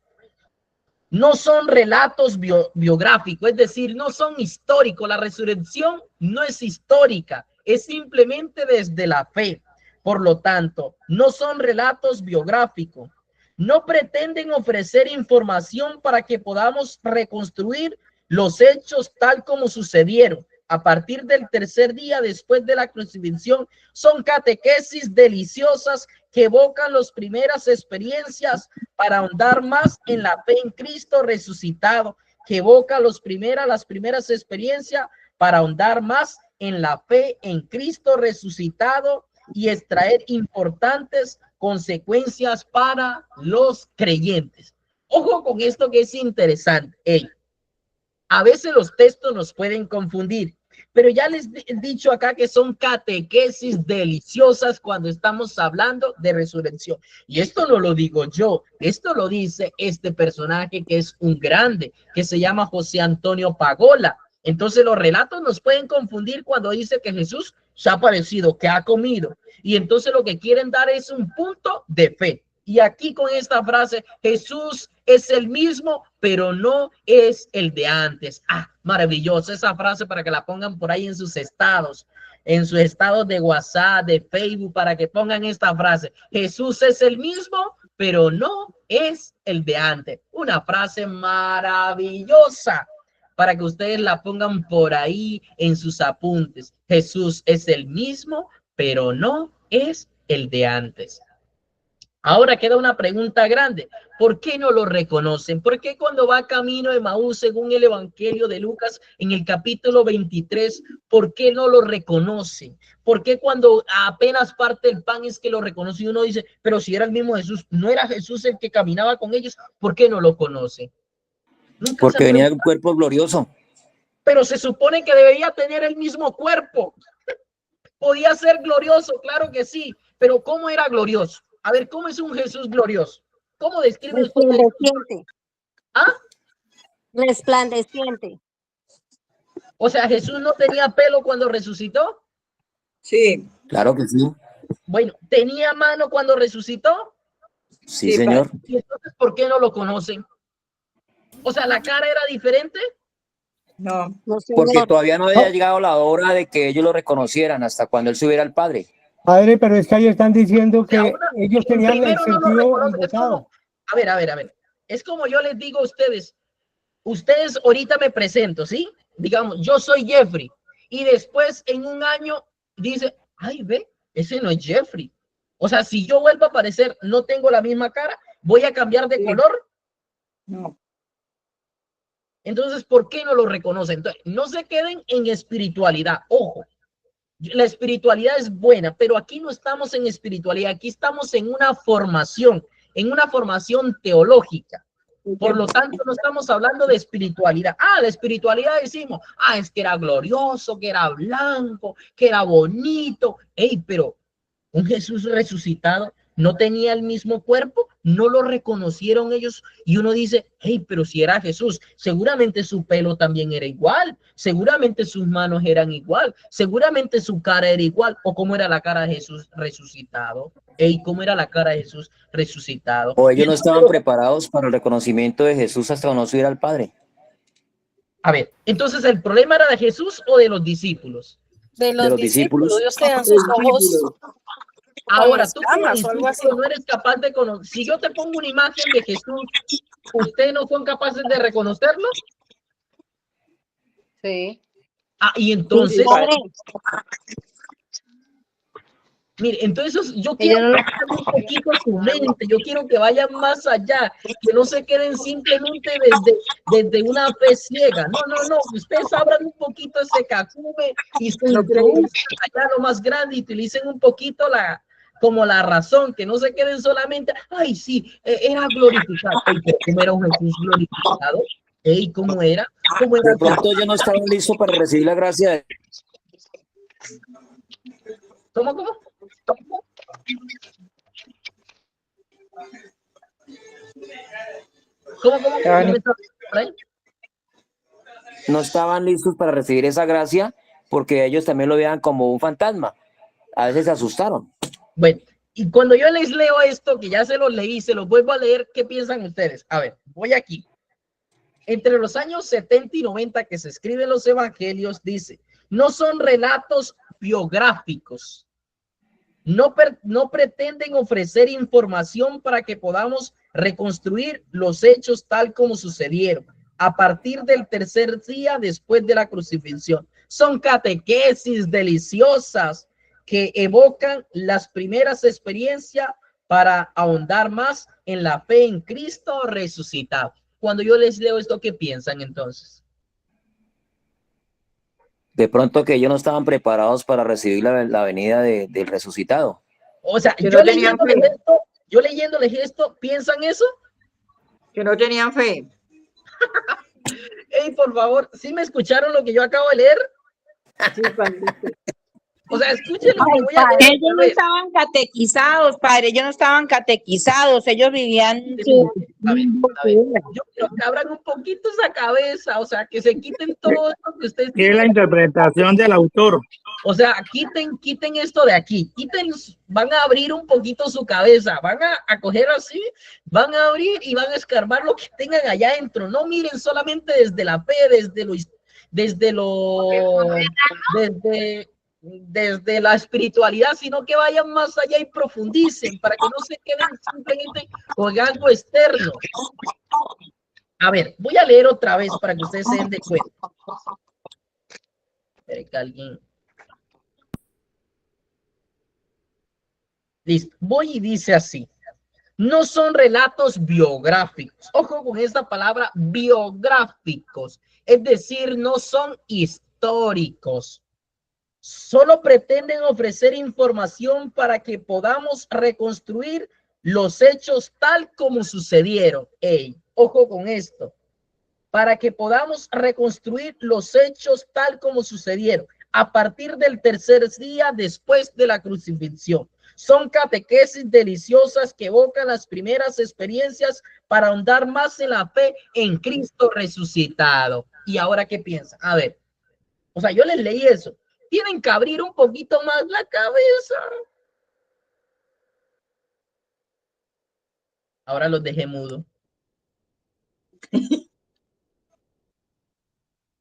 No son relatos biográficos, es decir, no son históricos. La resurrección no es histórica, es simplemente desde la fe. Por lo tanto, no son relatos biográficos. No pretenden ofrecer información para que podamos reconstruir los hechos tal como sucedieron. A partir del tercer día después de la crucifixión, son catequesis deliciosas que evocan las primeras experiencias para ahondar más en la fe en Cristo resucitado, que evoca las primeras experiencias para ahondar más en la fe en Cristo resucitado y extraer importantes consecuencias para los creyentes. Ojo con esto que es interesante. A veces los textos nos pueden confundir, pero ya les he dicho acá que son catequesis deliciosas cuando estamos hablando de resurrección. Y esto no lo digo yo, esto lo dice este personaje que es un grande, que se llama José Antonio Pagola. Entonces los relatos nos pueden confundir cuando dice que Jesús se ha aparecido, que ha comido. Y entonces lo que quieren dar es un punto de fe. Y aquí con esta frase, Jesús es el mismo, pero no es el de antes. Ah, maravillosa esa frase para que la pongan por ahí en sus estados de WhatsApp, de Facebook, para que pongan esta frase. Jesús es el mismo, pero no es el de antes. Una frase maravillosa para que ustedes la pongan por ahí en sus apuntes. Jesús es el mismo, pero no es el de antes. Ahora queda una pregunta grande. ¿Por qué no lo reconocen? ¿Por qué cuando va camino de Emaús, según el Evangelio de Lucas, en el capítulo 23, por qué no lo reconocen? ¿Por qué cuando apenas parte el pan es que lo reconoce y uno dice, pero si era el mismo Jesús, no era Jesús el que caminaba con ellos? ¿Por qué no lo conocen? Porque venía de un cuerpo glorioso. Pero se supone que debería tener el mismo cuerpo. Podía ser glorioso, claro que sí, pero ¿cómo era glorioso? A ver, ¿cómo es un Jesús glorioso? ¿Cómo describe usted? Resplandeciente. ¿Ah? Resplandeciente. O sea, ¿Jesús no tenía pelo cuando resucitó? Sí. Claro que sí. Bueno, ¿tenía mano cuando resucitó? Sí, señor. ¿Y entonces por qué no lo conocen? O sea, ¿la cara era diferente? No. Porque todavía no había llegado la hora de que ellos lo reconocieran hasta cuando él subiera al Padre. Padre, pero es que ahí están diciendo que ellos tenían el sentido embotado. A ver. Es como yo les digo a ustedes. Ustedes ahorita me presento, ¿sí? Digamos, yo soy Jeffrey. Y después en un año dice, ay, ve, ese no es Jeffrey. O sea, si yo vuelvo a aparecer, no tengo la misma cara, ¿voy a cambiar de color? No. Entonces, ¿por qué no lo reconocen? Entonces, no se queden en espiritualidad. Ojo, la espiritualidad es buena, pero aquí no estamos en espiritualidad, aquí estamos en una formación teológica. Por lo tanto, no estamos hablando de espiritualidad. De espiritualidad decimos, es que era glorioso, que era blanco, que era bonito. Pero un Jesús resucitado no tenía el mismo cuerpo, no lo reconocieron ellos y uno dice, pero si era Jesús, seguramente su pelo también era igual, seguramente sus manos eran igual, seguramente su cara era igual, o cómo era la cara de Jesús resucitado, cómo era la cara de Jesús resucitado. O ellos no estaban preparados para el reconocimiento de Jesús hasta no subir al Padre. A ver, entonces ¿el problema era de Jesús o de los discípulos? De los discípulos. Dios te dan sus ojos. Ahora, tú como discípulo no eres capaz de conocer. Si yo te pongo una imagen de Jesús, ¿ustedes no son capaces de reconocerlo? Sí. Y entonces... Mire, entonces yo quiero que vayan un poquito su mente, yo quiero que vayan más allá, que no se queden simplemente desde una fe ciega. No, ustedes abran un poquito ese cacume y se introduzcan allá lo más grande y utilicen un poquito como la razón, que no se queden solamente, sí, era glorificado. Pero ¿cómo era un Jesús glorificado? ¿Cómo era? De pronto yo no estaba listo para recibir la gracia de... ¿Cómo? No estaban listos para recibir esa gracia porque ellos también lo veían como un fantasma. A veces se asustaron. Bueno, y cuando yo les leo esto, que ya se los leí, se los vuelvo a leer, ¿qué piensan ustedes? A ver, voy aquí. Entre los años 70 y 90 que se escriben los evangelios, dice, no son relatos biográficos, no pretenden ofrecer información para que podamos reconstruir los hechos tal como sucedieron a partir del tercer día después de la crucifixión. Son catequesis deliciosas que evocan las primeras experiencias para ahondar más en la fe en Cristo resucitado. Cuando yo les leo esto, ¿qué piensan entonces? De pronto que ellos no estaban preparados para recibir la venida del resucitado. O sea, Que no tenían fe. yo leyéndoles esto, ¿piensan eso? Que no tenían fe. Hey, por favor, ¿sí me escucharon lo que yo acabo de leer? Sí, padre. O sea, escuchen lo que voy a leer. Ellos no estaban catequizados, padre, ellos no estaban catequizados, ellos vivían su... A ver, yo quiero que abran un poquito esa cabeza, o sea, que se quiten todo esto que ustedes ¿Qué es la interpretación del autor? O sea, quiten esto de aquí, van a abrir un poquito su cabeza, van a coger así, van a abrir y van a escarbar lo que tengan allá adentro. No miren solamente desde la fe, desde la espiritualidad, sino que vayan más allá y profundicen para que no se queden simplemente con algo externo. A ver, voy a leer otra vez para que ustedes se den de cuenta. Espera que alguien... Listo, voy y dice así. No son relatos biográficos. Ojo con esta palabra, biográficos. Es decir, no son históricos. Solo pretenden ofrecer información para que podamos reconstruir los hechos tal como sucedieron. Ey, ojo con esto. Para que podamos reconstruir los hechos tal como sucedieron a partir del tercer día después de la crucifixión. Son catequesis deliciosas que evocan las primeras experiencias para ahondar más en la fe en Cristo resucitado. ¿Y ahora qué piensan? A ver, o sea, yo les leí eso. Tienen que abrir un poquito más la cabeza. Ahora los dejé mudo.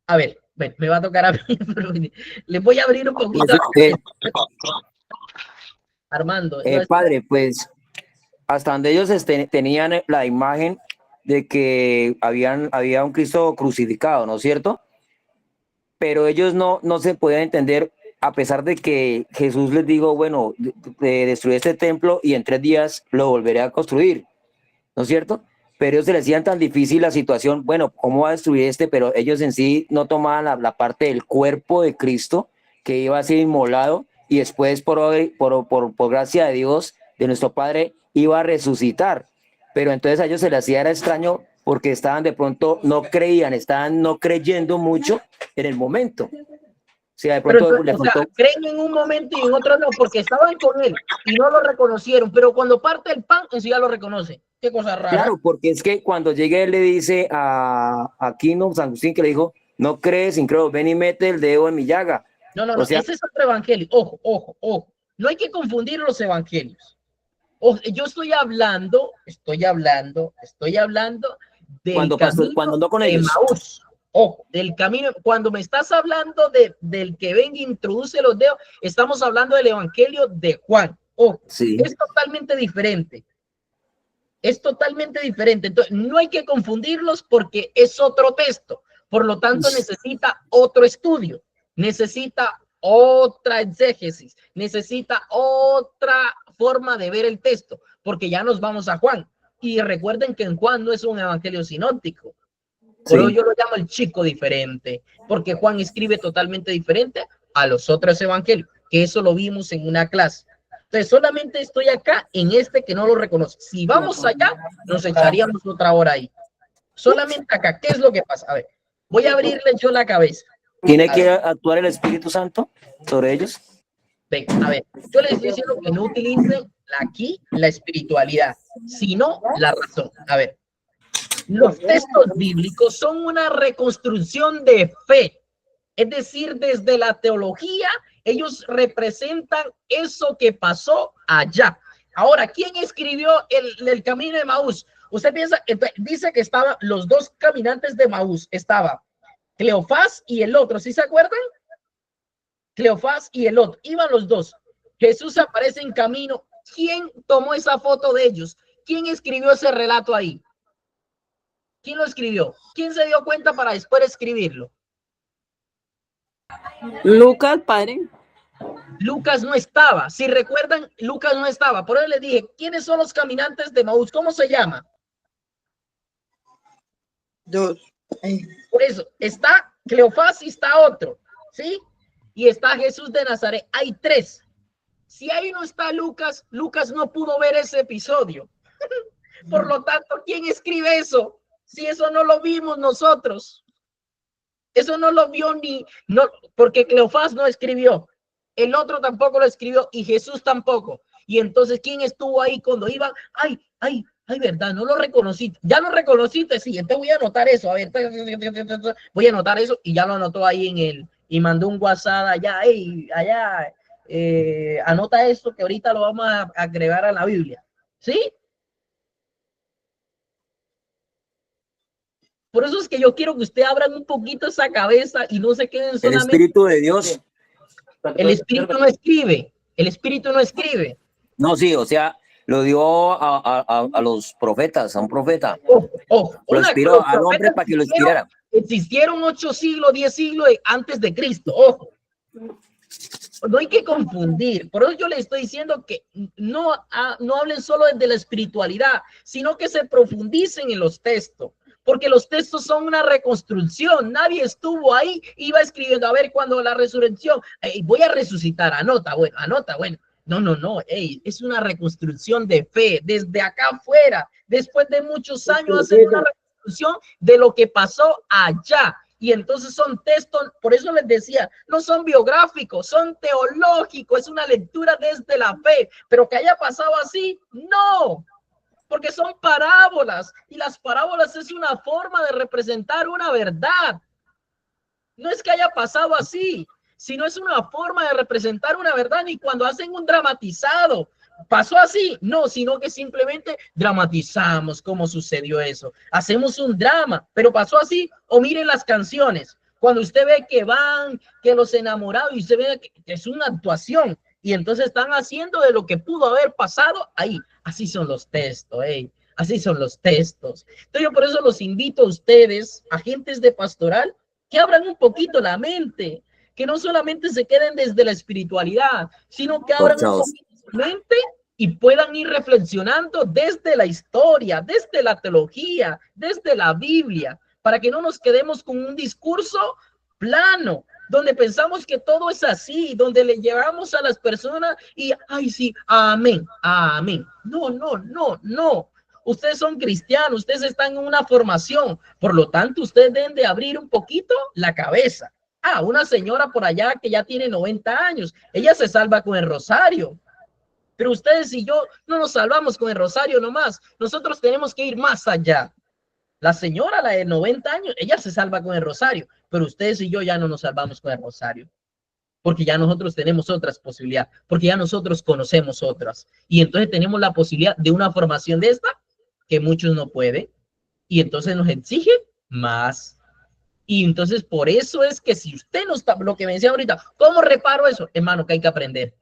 A ver, me va a tocar a mí, pero les voy a abrir un poquito. Armando. Padre, pues hasta donde ellos tenían la imagen de que había un Cristo crucificado, ¿no es cierto? Pero ellos no se podían entender, a pesar de que Jesús les dijo, bueno, destruí este templo y en 3 días lo volveré a construir, ¿no es cierto? Pero ellos se les hacían tan difícil la situación, bueno, ¿cómo va a destruir este? Pero ellos en sí no tomaban la parte del cuerpo de Cristo que iba a ser inmolado y después por gracia de Dios, de nuestro Padre, iba a resucitar. Pero entonces a ellos se les hacía era extraño porque estaban de pronto, no creían, estaban no creyendo mucho en el momento. O sea, de pronto creen en un momento y en otro no, porque estaban con él y no lo reconocieron, pero cuando parte el pan, en sí ya lo reconoce. Qué cosa rara. Claro, porque es que cuando llega él le dice a Aquino, San Agustín, que le dijo, no crees, incrédulo, ven y mete el dedo en mi llaga. No, o sea, ese es otro evangelio. Ojo. No hay que confundir los evangelios. Yo estoy hablando del cuando no con de ellos. Maús. Ojo, del camino. Cuando me estás hablando del que ven y introduce los dedos, estamos hablando del evangelio de Juan. Ojo, sí. Es totalmente diferente. Entonces, no hay que confundirlos porque es otro texto. Por lo tanto, necesita otro estudio. Necesita otra exégesis, necesita otra forma de ver el texto, porque ya nos vamos a Juan. Y recuerden que en Juan no es un evangelio sinóptico. Pero yo lo llamo el chico diferente, porque Juan escribe totalmente diferente a los otros evangelios, que eso lo vimos en una clase. Entonces, solamente estoy acá en este que no lo reconoce. Si vamos allá, nos echaríamos otra hora ahí. Solamente acá, ¿qué es lo que pasa? A ver, voy a abrirle yo la cabeza. ¿Tiene que actuar el Espíritu Santo sobre ellos? Ven, a ver, yo les estoy diciendo que no utilicen aquí la espiritualidad, sino la razón. A ver, los textos bíblicos son una reconstrucción de fe. Es decir, desde la teología, ellos representan eso que pasó allá. Ahora, ¿quién escribió el Camino de Maús? Usted piensa, dice que estaban los dos caminantes de Maús, estaba Cleofás y el otro, ¿sí se acuerdan? Cleofás y el otro, iban los dos. Jesús aparece en camino. ¿Quién tomó esa foto de ellos? ¿Quién escribió ese relato ahí? ¿Quién lo escribió? ¿Quién se dio cuenta para después escribirlo? Lucas, padre. Lucas no estaba. Si recuerdan, Lucas no estaba. Por eso les dije, ¿quiénes son los caminantes de Maús? ¿Cómo se llama? Dos. Por eso, está Cleofás y está otro, ¿sí? Y está Jesús de Nazaret. Hay tres. Si ahí no está Lucas, Lucas no pudo ver ese episodio. Por lo tanto, ¿quién escribe eso? Si eso no lo vimos nosotros. Eso no lo vio porque Cleofás no escribió. El otro tampoco lo escribió y Jesús tampoco. Y entonces, ¿quién estuvo ahí cuando iban? Ay, verdad, no lo reconocí. ¿Ya lo reconociste? Sí, entonces voy a anotar eso. A ver, voy a anotar eso y ya lo anotó ahí y mandó un WhatsApp allá, anota esto que ahorita lo vamos a agregar a la Biblia. ¿Sí? Por eso es que yo quiero que usted abran un poquito esa cabeza y no se queden solamente... El Espíritu de Dios. El Espíritu no escribe. El Espíritu no escribe. No, sí, o sea, lo dio a los profetas, a un profeta. Lo inspiró al hombre para que lo inspirara. Existieron 8 siglos, 10 siglos antes de Cristo. Ojo. No hay que confundir. Por eso yo le estoy diciendo que no hablen solo desde la espiritualidad, sino que se profundicen en los textos. Porque los textos son una reconstrucción. Nadie estuvo ahí, iba escribiendo, a ver, cuando la resurrección, voy a resucitar, anota, bueno. No, es una reconstrucción de fe, desde acá afuera, después de muchos años, hacen una reconstrucción de lo que pasó allá. Y entonces son textos, por eso les decía, no son biográficos, son teológicos, es una lectura desde la fe, pero que haya pasado así, no. Porque son parábolas y las parábolas es una forma de representar una verdad. No es que haya pasado así, sino es una forma de representar una verdad. Y cuando hacen un dramatizado, pasó así, no, sino que simplemente dramatizamos cómo sucedió eso. Hacemos un drama, pero pasó así. O miren las canciones, cuando usted ve que van, que los enamorados, y usted ve que es una actuación. Y entonces están haciendo de lo que pudo haber pasado ahí. Así son los textos, así son los textos. Entonces yo por eso los invito a ustedes, agentes de pastoral, que abran un poquito la mente, que no solamente se queden desde la espiritualidad, sino que abran un poquito su mente y puedan ir reflexionando desde la historia, desde la teología, desde la Biblia, para que no nos quedemos con un discurso plano, donde pensamos que todo es así, donde le llevamos a las personas y, ay, sí, amén, amén. No. Ustedes son cristianos, ustedes están en una formación, por lo tanto, ustedes deben de abrir un poquito la cabeza. Una señora por allá que ya tiene 90 años, ella se salva con el rosario. Pero ustedes y yo no nos salvamos con el rosario nomás, nosotros tenemos que ir más allá. La señora, la de 90 años, ella se salva con el rosario, pero ustedes y yo ya no nos salvamos con el rosario, porque ya nosotros tenemos otras posibilidades, porque ya nosotros conocemos otras, y entonces tenemos la posibilidad de una formación de esta que muchos no pueden, y entonces nos exige más. Y entonces por eso es que si usted no está, lo que me decía ahorita, ¿cómo reparo eso? Hermano, que hay que aprender.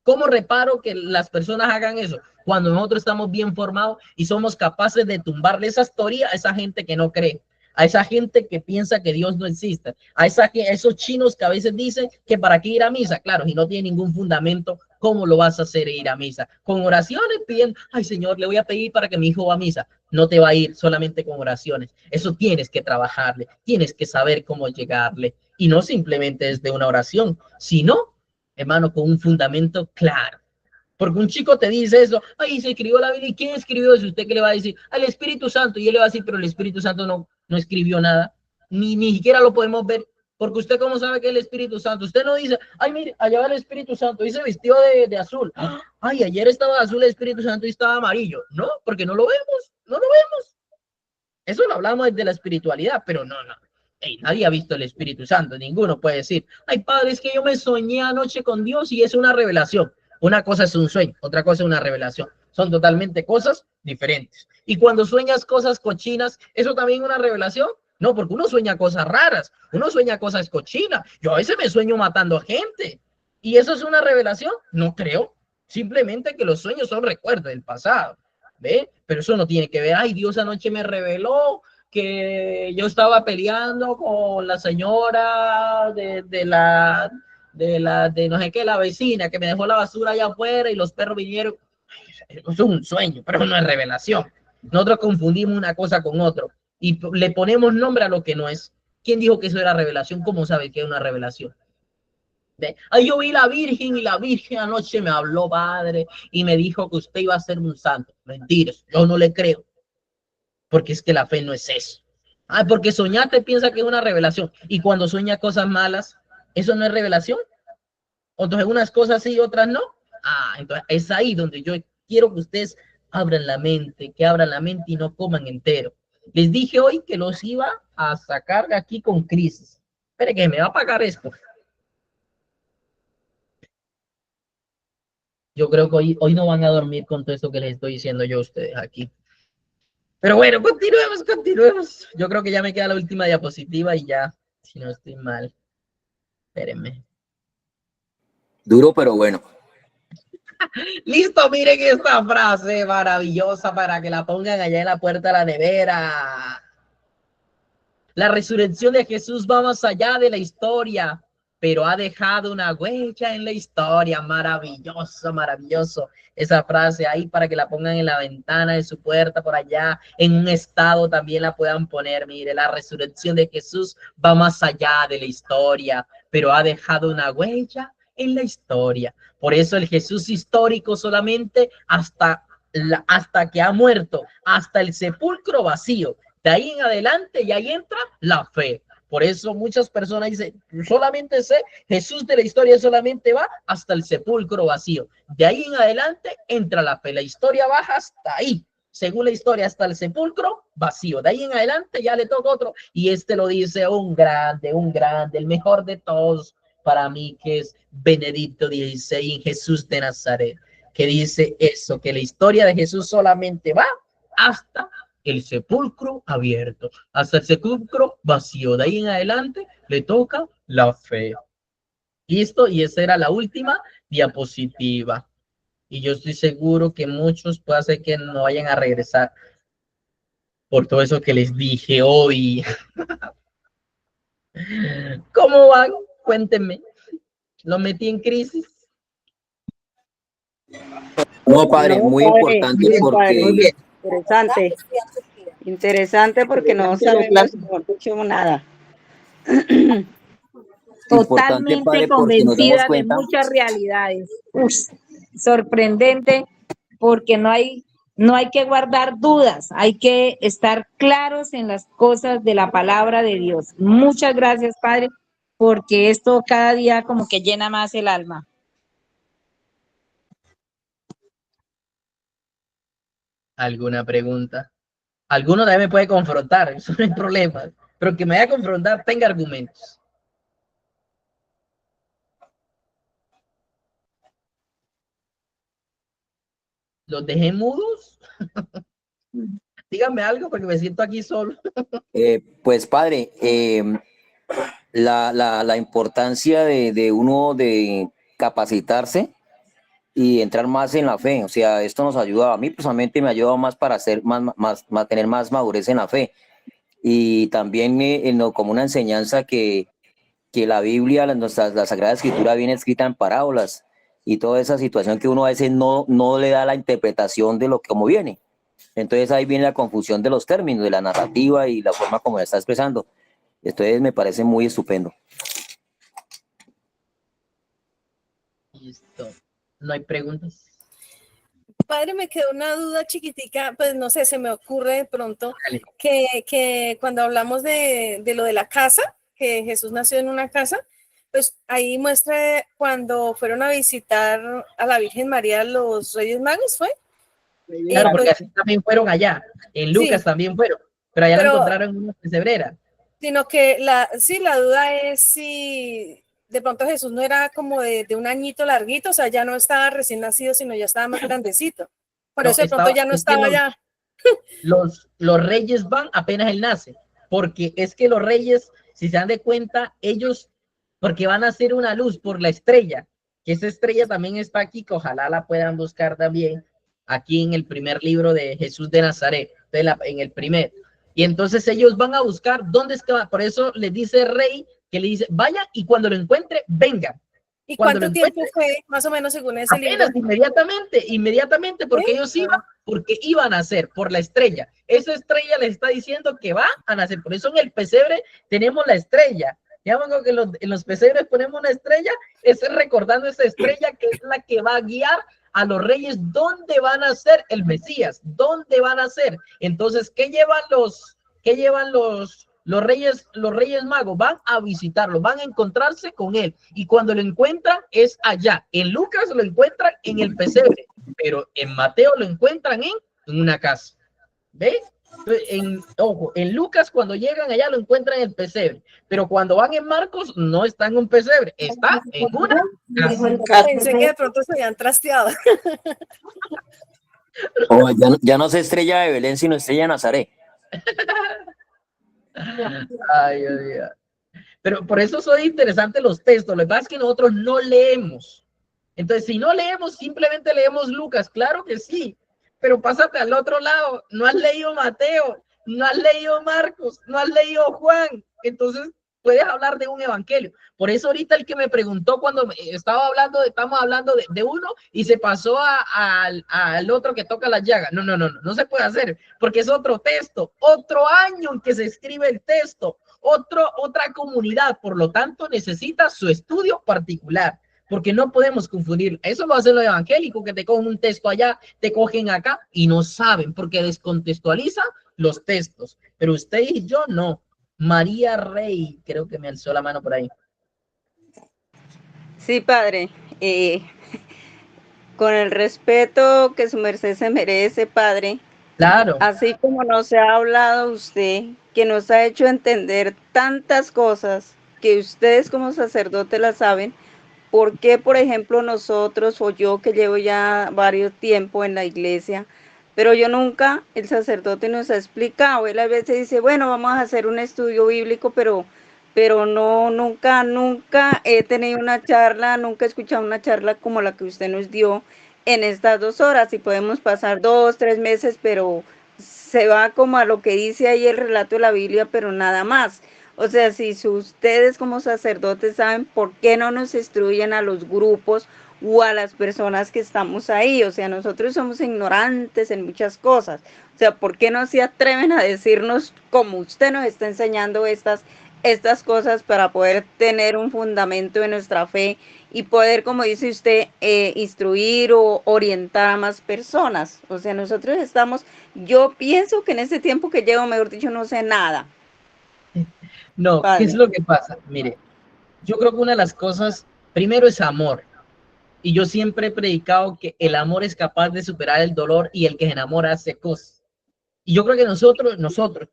¿Cómo reparo que las personas hagan eso? Cuando nosotros estamos bien formados y somos capaces de tumbarle esa historia a esa gente que no cree, a esa gente que piensa que Dios no existe, a esos chinos que a veces dicen que para qué ir a misa. Claro, si no tiene ningún fundamento, ¿cómo lo vas a hacer ir a misa? Con oraciones pidiendo, ay Señor, le voy a pedir para que mi hijo va a misa. No te va a ir solamente con oraciones. Eso tienes que trabajarle, tienes que saber cómo llegarle. Y no simplemente desde una oración, sino, hermano, con un fundamento claro. Porque un chico te dice eso, ay, se escribió la Biblia, ¿y quién escribió eso? ¿Usted qué le va a decir? Al Espíritu Santo. Y él le va a decir, pero el Espíritu Santo no escribió nada, ni siquiera lo podemos ver, porque usted cómo sabe que es el Espíritu Santo. Usted no dice, ay, mire, allá va el Espíritu Santo, y se vistió de azul. Ay, ayer estaba de azul el Espíritu Santo y estaba amarillo. No, porque no lo vemos. Eso lo hablamos desde la espiritualidad, pero no. Nadie ha visto el Espíritu Santo, ninguno puede decir, ay, padre, es que yo me soñé anoche con Dios y es una revelación. Una cosa es un sueño, otra cosa es una revelación. Son totalmente cosas diferentes. Y cuando sueñas cosas cochinas, ¿eso también es una revelación? No, porque uno sueña cosas raras, uno sueña cosas cochinas. Yo a veces me sueño matando a gente. ¿Y eso es una revelación? No creo. Simplemente que los sueños son recuerdos del pasado. ¿Ve? Pero eso no tiene que ver, ay, Dios anoche me reveló que yo estaba peleando con la señora de no sé qué, la vecina, que me dejó la basura allá afuera y los perros vinieron. Eso es un sueño, pero no es revelación. Nosotros confundimos una cosa con otro y le ponemos nombre a lo que no es. ¿Quién dijo que eso era revelación? ¿Cómo sabe que es una revelación? ¿Ve? Ay, yo vi la Virgen y la Virgen anoche me habló, padre, y me dijo que usted iba a ser un santo. Mentiras, yo no le creo, porque es que la fe no es eso. Ah, porque soñaste piensa que es una revelación, y cuando sueña cosas malas, ¿eso no es revelación? Entonces unas cosas sí y otras no. Ah, entonces es ahí donde yo quiero que ustedes abran la mente, que abran la mente y no coman entero. Les dije hoy que los iba a sacar de aquí con crisis. Espere que me va a pagar esto. Yo creo que hoy no van a dormir con todo esto que les estoy diciendo yo a ustedes aquí. Pero bueno, continuemos. Yo creo que ya me queda la última diapositiva y ya, si no estoy mal. Espérenme. Duro, pero bueno. Listo, miren esta frase maravillosa para que la pongan allá en la puerta de la nevera. La resurrección de Jesús va más allá de la historia, pero ha dejado una huella en la historia. Maravilloso, maravilloso. Esa frase ahí para que la pongan en la ventana de su puerta por allá, en un estado también la puedan poner. Mire, la resurrección de Jesús va más allá de la historia, pero ha dejado una huella en la historia. Por eso el Jesús histórico solamente hasta que ha muerto, hasta el sepulcro vacío. De ahí en adelante y ahí entra la fe. Por eso muchas personas dicen, solamente sé, Jesús de la historia solamente va hasta el sepulcro vacío. De ahí en adelante entra la fe. La historia baja hasta ahí. Según la historia, hasta el sepulcro vacío. De ahí en adelante ya le toca otro. Y este lo dice un grande, el mejor de todos para mí, que es Benedicto XVI en Jesús de Nazaret, que dice eso, que la historia de Jesús solamente va hasta el sepulcro abierto, hasta el sepulcro vacío. De ahí en adelante le toca la fe. Listo, y esa era la última diapositiva. Y yo estoy seguro que muchos puede ser que no vayan a regresar por todo eso que les dije hoy. ¿Cómo van? Cuéntenme. ¿Lo metí en crisis? No, padre, No, muy padre, importante bien, porque padre, muy bien. Interesante porque no sabemos, mejor dicho, nada. importante, Totalmente padre, porque nos damos convencida de cuenta. muchas realidades. Uf, sorprendente porque no hay que guardar dudas, hay que estar claros en las cosas de la palabra de Dios. Muchas gracias, Padre, porque esto cada día como que llena más el alma. ¿Alguna pregunta? Alguno también me puede confrontar, eso no hay problema, pero que me vaya a confrontar tenga argumentos. ¿Los dejé mudos? Díganme algo porque me siento aquí solo. Pues, padre, la importancia de uno de capacitarse y entrar más en la fe. O sea, esto nos ayuda, a mí personalmente me ha ayudado más para hacer tener más madurez en la fe. Y también como una enseñanza que la Biblia, la Sagrada Escritura viene escrita en parábolas y toda esa situación que uno a veces no le da la interpretación de lo que como viene. Entonces ahí viene la confusión de los términos, de la narrativa y la forma como está expresando. Entonces me parece muy estupendo. Listo. ¿No hay preguntas? Padre, me quedó una duda chiquitica, pues no sé, se me ocurre de pronto que cuando hablamos de lo de la casa, que Jesús nació en una casa, pues ahí muestra cuando fueron a visitar a la Virgen María los Reyes Magos, ¿fue? Claro, porque así también fueron allá. En Lucas Sí, también fueron, pero allá la encontraron en una pesebrera. Sino que la duda es si de pronto Jesús no era como de un añito larguito, o sea, ya no estaba recién nacido, sino ya estaba más grandecito. Por eso de pronto ya no es que estaba allá. los reyes van apenas él nace, porque es que los reyes, si se dan de cuenta, ellos, porque van a hacer una luz por la estrella, que esa estrella también está aquí, que ojalá la puedan buscar también, aquí en el primer libro de Jesús de Nazaret, en el primer. Y entonces ellos van a buscar dónde es que va, por eso le dice el rey, que le dice, vaya, y cuando lo encuentre, venga. ¿Y cuánto tiempo fue, más o menos, según ese libro? Inmediatamente, porque ellos iban a nacer por la estrella. Esa estrella les está diciendo que va a nacer. Por eso en el pesebre tenemos la estrella. Ya que en los pesebres ponemos una estrella, es recordando esa estrella que es la que va a guiar a los reyes dónde van a ser el Mesías, dónde van a ser. Entonces, ¿qué llevan los reyes magos? Van a visitarlo, van a encontrarse con él, y cuando lo encuentran es allá. En Lucas lo encuentran en el pesebre, pero en Mateo lo encuentran en una casa. ¿Ves? En Lucas cuando llegan allá lo encuentran en el pesebre, pero cuando van en Marcos no está en un pesebre, está en una casa. Pensé que de pronto se habían trasteado. Oh, ya no es estrella de Belén, sino estrella de Nazaret. Ay, Dios mío. Pero por eso son interesantes los textos. Lo que pasa es que nosotros no leemos. Entonces, si no leemos, simplemente leemos Lucas. Claro que sí, pero pásate al otro lado. No has leído Mateo, no has leído Marcos, no has leído Juan. Entonces, puedes hablar de un evangelio. Por eso ahorita el que me preguntó cuando estamos hablando de uno y se pasó al otro que toca las llagas. No se puede hacer, porque es otro texto, otro año en que se escribe el texto, otra comunidad. Por lo tanto, necesita su estudio particular, porque no podemos confundir. Eso lo hacen los evangélicos, que te cogen un texto allá, te cogen acá y no saben, porque descontextualizan los textos. Pero usted y yo no. María Rey, creo que me alzó la mano por ahí. Sí, padre. Con el respeto que su merced se merece, padre. Claro. Así como nos ha hablado usted, que nos ha hecho entender tantas cosas que ustedes como sacerdotes las saben, ¿por qué, por ejemplo, nosotros o yo que llevo ya varios tiempo en la iglesia, pero yo nunca, el sacerdote nos ha explicado? Él a veces dice, bueno, vamos a hacer un estudio bíblico, pero no, nunca he tenido una charla, nunca he escuchado una charla como la que usted nos dio en estas 2 horas, y podemos pasar 2, 3 meses, pero se va como a lo que dice ahí el relato de la Biblia, pero nada más. O sea, si ustedes como sacerdotes saben, ¿por qué no nos instruyen a los grupos o a las personas que estamos ahí? O sea, nosotros somos ignorantes en muchas cosas. O sea, ¿por qué no se atreven a decirnos, como usted nos está enseñando estas cosas, para poder tener un fundamento de nuestra fe y poder, como dice usted, instruir o orientar a más personas? O sea, nosotros yo pienso que en ese tiempo que llevo, mejor dicho, no sé nada. No, ¿qué es lo que pasa? Mire, yo creo que una de las cosas, primero es amor. Y yo siempre he predicado que el amor es capaz de superar el dolor, y el que se enamora hace cosas. Y yo creo que nosotros,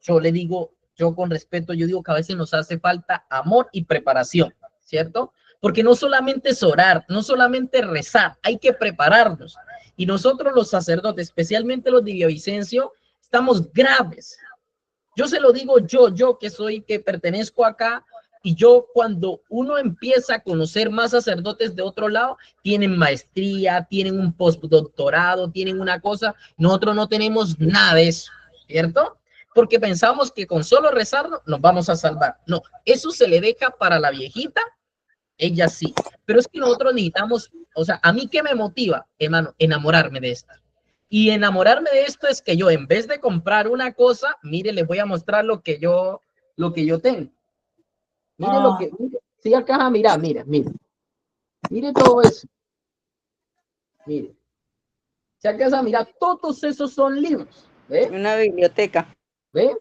yo le digo, yo con respeto, yo digo que a veces nos hace falta amor y preparación, ¿cierto? Porque no solamente es orar, no solamente rezar, hay que prepararnos. Y nosotros los sacerdotes, especialmente los de Villavicencio, estamos graves. Yo se lo digo yo que pertenezco acá, y yo, cuando uno empieza a conocer más sacerdotes de otro lado, tienen maestría, tienen un postdoctorado, tienen una cosa, nosotros no tenemos nada de eso, ¿cierto? Porque pensamos que con solo rezar nos vamos a salvar. No, eso se le deja para la viejita, ella sí, pero es que nosotros necesitamos, o sea, a mí ¿qué me motiva, hermano? Enamorarme de esto. Y enamorarme de esto es que yo, en vez de comprar una cosa, mire, les voy a mostrar lo que yo tengo. Mire lo que, si acá, mira, mire todo eso. Mire, si acá, mira, todos esos son libros. ¿Ve? Una biblioteca. ¿Ve?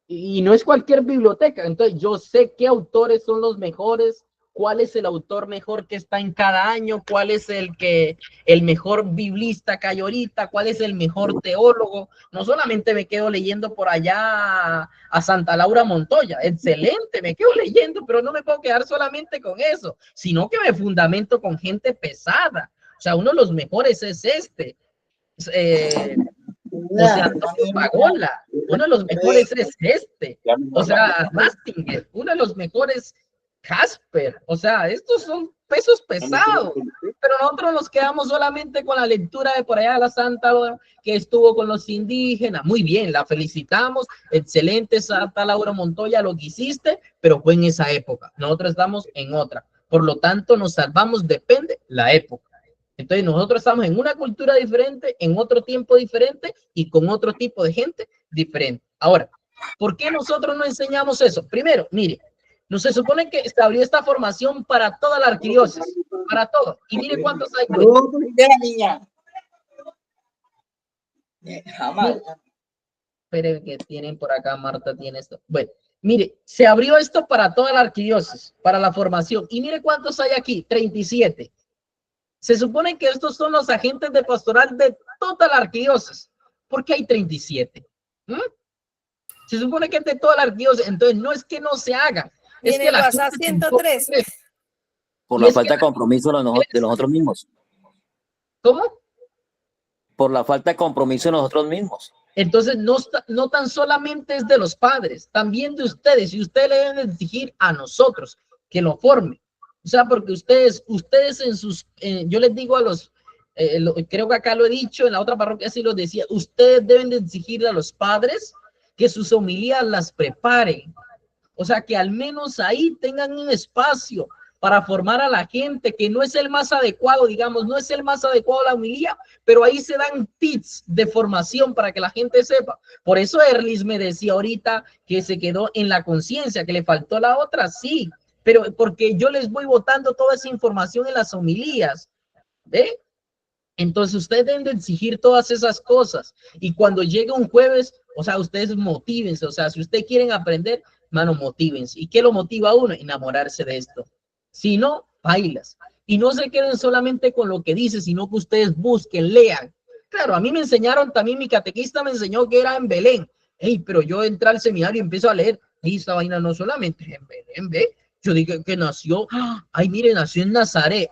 Y no es cualquier biblioteca. Entonces yo sé qué autores son los mejores, cuál es el autor mejor que está en cada año, cuál es el mejor biblista que hay ahorita, cuál es el mejor teólogo. No solamente me quedo leyendo por allá a Santa Laura Montoya, excelente, me quedo leyendo, pero no me puedo quedar solamente con eso, sino que me fundamento con gente pesada. O sea, uno de los mejores es José Antonio Pagola, uno de los mejores es este, o sea, Mastinger, uno de los mejores Casper, o sea, estos son pesos pesados, pero nosotros nos quedamos solamente con la lectura de por allá de la Santa Laura, que estuvo con los indígenas. Muy bien, la felicitamos, excelente Santa Laura Montoya, lo que hiciste, pero fue en esa época, nosotros estamos en otra, por lo tanto nos salvamos, depende la época. Entonces nosotros estamos en una cultura diferente, en otro tiempo diferente y con otro tipo de gente diferente. Ahora, ¿por qué nosotros no enseñamos eso? Primero, mire, no se supone que se abrió esta formación para toda la arquidiócesis, para todo. Y mire cuántos hay. De la niña. Jamás. Esperen que tienen por acá, Marta tiene esto. Bueno, mire, se abrió esto para toda la arquidiócesis, para la formación. Y mire cuántos hay aquí, 37. Se supone que estos son los agentes de pastoral de toda la arquidiócesis. ¿Por qué hay 37? Se supone que es de toda la arquidiócesis. Entonces, no es que no se haga. Es que la WhatsApp 103. Por la falta de compromiso de nosotros mismos. ¿Cómo? Por la falta de compromiso de nosotros mismos. Entonces, no tan solamente es de los padres, también de ustedes. Y ustedes le deben exigir a nosotros que lo formen. O sea, porque ustedes en sus, yo les digo a los, creo que acá lo he dicho, en la otra parroquia sí lo decía, ustedes deben de exigirle a los padres que sus homilías las preparen. O sea, que al menos ahí tengan un espacio para formar a la gente, que no es el más adecuado, digamos, no es el más adecuado la homilía, pero ahí se dan tips de formación para que la gente sepa. Por eso Erlis me decía ahorita que se quedó en la conciencia, que le faltó la otra, sí, pero porque yo les voy botando toda esa información en las homilías, ¿ve? Entonces ustedes deben de exigir todas esas cosas, y cuando llegue un jueves, o sea, ustedes motívense, o sea, si ustedes quieren aprender, mano, motívense. ¿Y qué lo motiva a uno? Enamorarse de esto. Si no, bailas. Y no se queden solamente con lo que dice, sino que ustedes busquen, lean. Claro, a mí me enseñaron, también mi catequista me enseñó que era en Belén. Hey, pero yo entré al seminario y empiezo a leer, y esta vaina no solamente en Belén, ¿ve? Yo dije que nació, ay, mire, nació en Nazaret,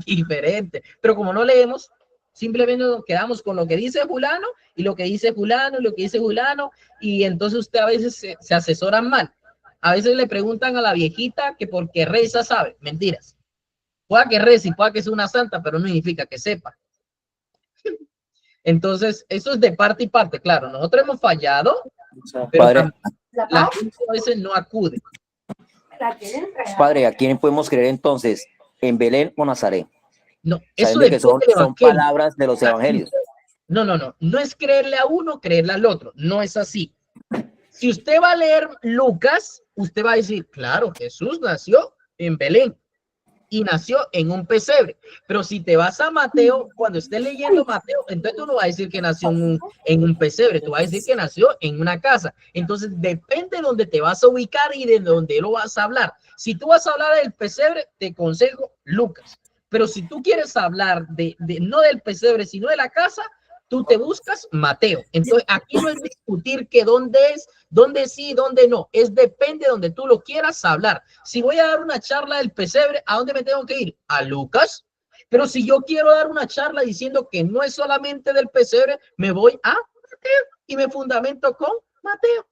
diferente. Pero como no leemos, simplemente nos quedamos con lo que dice fulano, y lo que dice fulano, y lo que dice fulano, y entonces usted a veces se asesoran mal. A veces le preguntan a la viejita que porque reza sabe. Mentiras. Pueda que reza y pueda que sea una santa, pero no significa que sepa. Entonces, eso es de parte y parte. Claro, nosotros hemos fallado, pero Padre, la gente a veces no acude. Padre, ¿a quién podemos creer entonces? ¿En Belén o Nazaret? No, eso Sabiendo que son son palabras de los evangelios. No es creerle a uno, creerle al otro. No es así. Si usted va a leer Lucas, usted va a decir, claro, Jesús nació en Belén y nació en un pesebre. Pero si te vas a Mateo, cuando estés leyendo Mateo, entonces tú no vas a decir que nació en un pesebre, tú vas a decir que nació en una casa. Entonces depende de dónde te vas a ubicar y de dónde lo vas a hablar. Si tú vas a hablar del pesebre, te aconsejo Lucas. Pero si tú quieres hablar no del pesebre, sino de la casa, tú te buscas Mateo. Entonces aquí no es discutir que dónde es, dónde sí, dónde no. Es depende de donde tú lo quieras hablar. Si voy a dar una charla del pesebre, ¿a dónde me tengo que ir? A Lucas. Pero si yo quiero dar una charla diciendo que no es solamente del pesebre, me voy a Mateo y me fundamento con Mateo.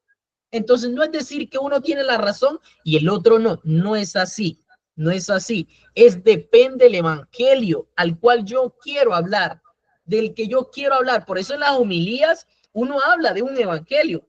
Entonces no es decir que uno tiene la razón y el otro no. No es así. No es así. Es depende del evangelio al cual yo quiero hablar, del que yo quiero hablar. Por eso en las homilías uno habla de un evangelio.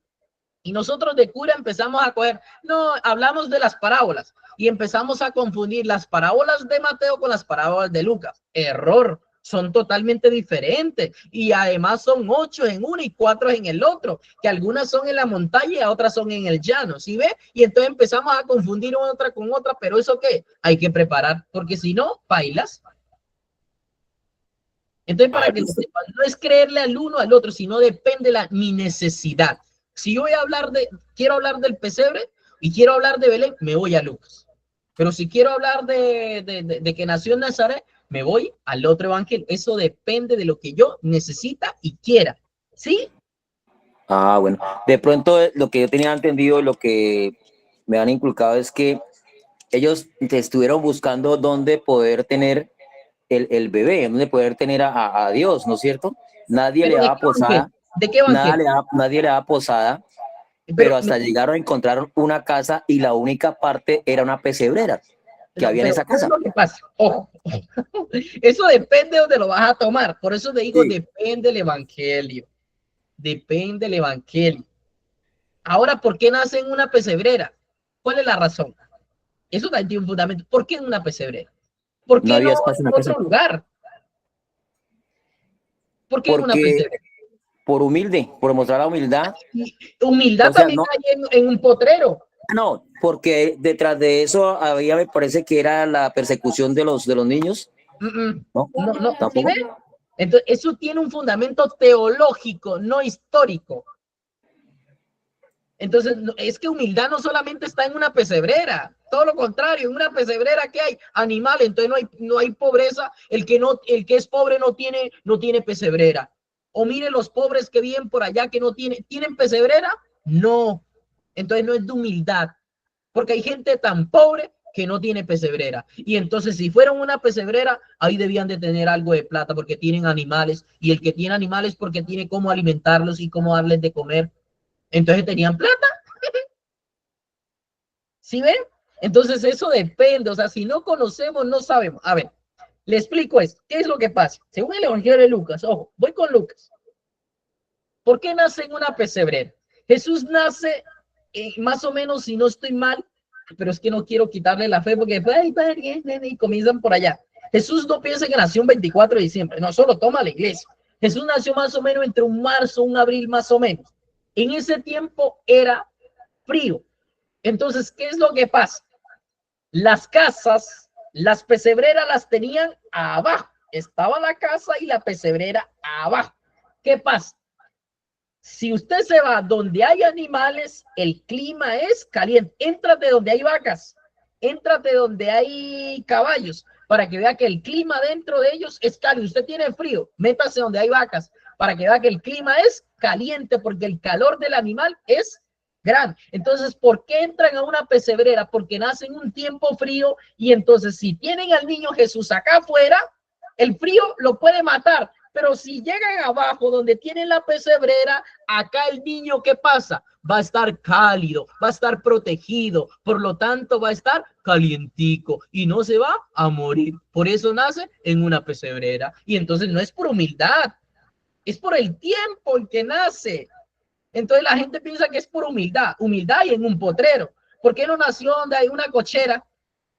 Y nosotros de cura empezamos a coger, no, hablamos de las parábolas y empezamos a confundir las parábolas de Mateo con las parábolas de Lucas. Error, son totalmente diferentes y además son 8 en uno y 4 en el otro, que algunas son en la montaña y otras son en el llano, ¿sí ve? Y entonces empezamos a confundir una otra con otra, pero ¿eso qué? Hay que preparar, porque si no, bailas. Entonces, para que lo sepan, no es creerle al uno al otro, sino depende de mi necesidad. Si yo voy a hablar quiero hablar del pesebre y quiero hablar de Belén, me voy a Lucas. Pero si quiero hablar de que nació en Nazaret, me voy al otro evangelio. Eso depende de lo que yo necesita y quiera. ¿Sí? Ah, bueno. De pronto, lo que yo tenía entendido, lo que me han inculcado es que ellos te estuvieron buscando dónde poder tener el bebé, dónde poder tener a Dios, ¿no es cierto? nadie ¿Pero le de daba qué banquete? posada, ¿De qué banquete? nadie le daba posada, pero Pero, hasta llegaron a encontrar una casa y la única parte era una pesebrera que había en pero esa ¿qué es casa. lo que pasa? Ojo, eso depende de donde lo vas a tomar. Por eso te digo, Sí. depende del evangelio. Depende del evangelio. Ahora, ¿por qué nace en una pesebrera? ¿Cuál es la razón? Eso también tiene un fundamento. ¿Por qué en una pesebrera? ¿Por No qué no había espacio en en la casa. otro lugar? ¿Por qué en una Porque pesebrera? por humilde, por mostrar la humildad. Humildad O sea, también no, hay en un potrero. no, porque detrás de eso había, me parece que era la persecución de los niños. No, No, ¿sí tampoco. ven? Entonces, eso tiene un fundamento teológico, no histórico. Entonces, es que humildad no solamente está en una pesebrera, todo lo contrario, en una pesebrera que hay animales, entonces no hay pobreza, el que es pobre no tiene pesebrera. O mire los pobres que viven por allá que ¿tienen pesebrera? No. Entonces no es de humildad, porque hay gente tan pobre que no tiene pesebrera. Y entonces si fueran una pesebrera, ahí debían de tener algo de plata porque tienen animales, y el que tiene animales porque tiene cómo alimentarlos y cómo darles de comer. Entonces tenían plata. ¿Sí ven? Entonces eso depende, o sea, si no conocemos, no sabemos. A ver, le explico esto. ¿Qué es lo que pasa? Según el Evangelio de Lucas, ojo, voy con Lucas. ¿Por qué nace en una pesebrera? Jesús nace, más o menos, si no estoy mal, pero es que no quiero quitarle la fe porque y comienzan por allá. Jesús no piensa que nació un 24 de diciembre, no, solo toma la iglesia. Jesús nació más o menos entre un marzo, un abril más o menos. En ese tiempo era frío. Entonces, ¿qué es lo que pasa? Las casas, las pesebreras las tenían abajo. Estaba la casa y la pesebrera abajo. ¿Qué pasa? Si usted se va donde hay animales, el clima es caliente. Éntrate donde hay vacas, éntrate donde hay caballos, para que vea que el clima dentro de ellos es cálido. Usted tiene frío, métase donde hay vacas, para que vea que el clima es caliente, porque el calor del animal es grande. Entonces, ¿por qué entran a una pesebrera? Porque nacen un tiempo frío, y entonces si tienen al niño Jesús acá afuera, el frío lo puede matar. Pero si llegan abajo donde tienen la pesebrera, acá el niño, ¿qué pasa? Va a estar cálido, va a estar protegido, por lo tanto va a estar calientico y no se va a morir. Por eso nace en una pesebrera. Y entonces no es por humildad, es por el tiempo en que nace. Entonces la gente piensa que es por humildad y en un potrero. ¿Por qué no nació donde hay una cochera?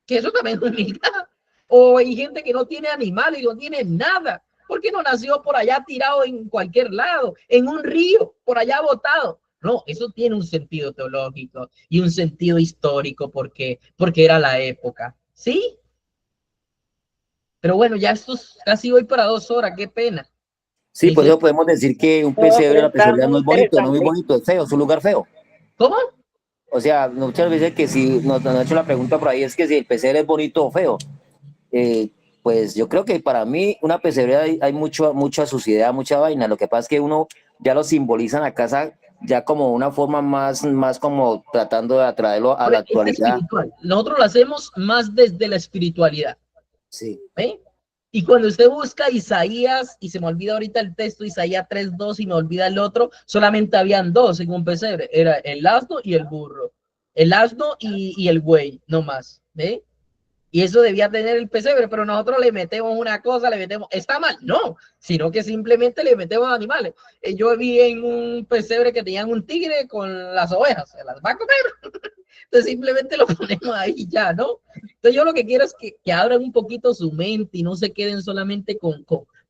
Que eso también es humildad. O hay gente que no tiene animales y no tiene nada. ¿Por qué no nació por allá tirado en cualquier lado, en un río, por allá botado? No, eso tiene un sentido teológico y un sentido histórico porque era la época. ¿Sí? Pero bueno, ya casi voy para 2 horas, qué pena. Sí, por eso podemos decir que un pesebre, la pesebre no es bonito, no es muy bonito, es feo, es un lugar feo. ¿Cómo? O sea, muchas veces que si nos han hecho la pregunta por ahí es que si el pesebre es bonito o feo. Pues yo creo que para mí una pesebre hay mucha suciedad, mucha vaina. Lo que pasa es que uno ya lo simboliza en la casa ya como una forma más como tratando de atraerlo a la actualidad. Nosotros lo hacemos más desde la espiritualidad. Sí. ¿Ve? Y cuando usted busca Isaías, y se me olvida ahorita el texto, Isaías 3:2, y me olvida el otro, solamente habían 2 en un pesebre, era el asno y el burro, el asno y el buey, no más, ¿ve? Y eso debía tener el pesebre, pero nosotros le metemos una cosa, ¿está mal? No, sino que simplemente le metemos animales. Yo vi en un pesebre que tenían un tigre con las ovejas, se las va a comer. Entonces simplemente lo ponemos ahí ya, ¿no? Entonces yo lo que quiero es que abran un poquito su mente y no se queden solamente con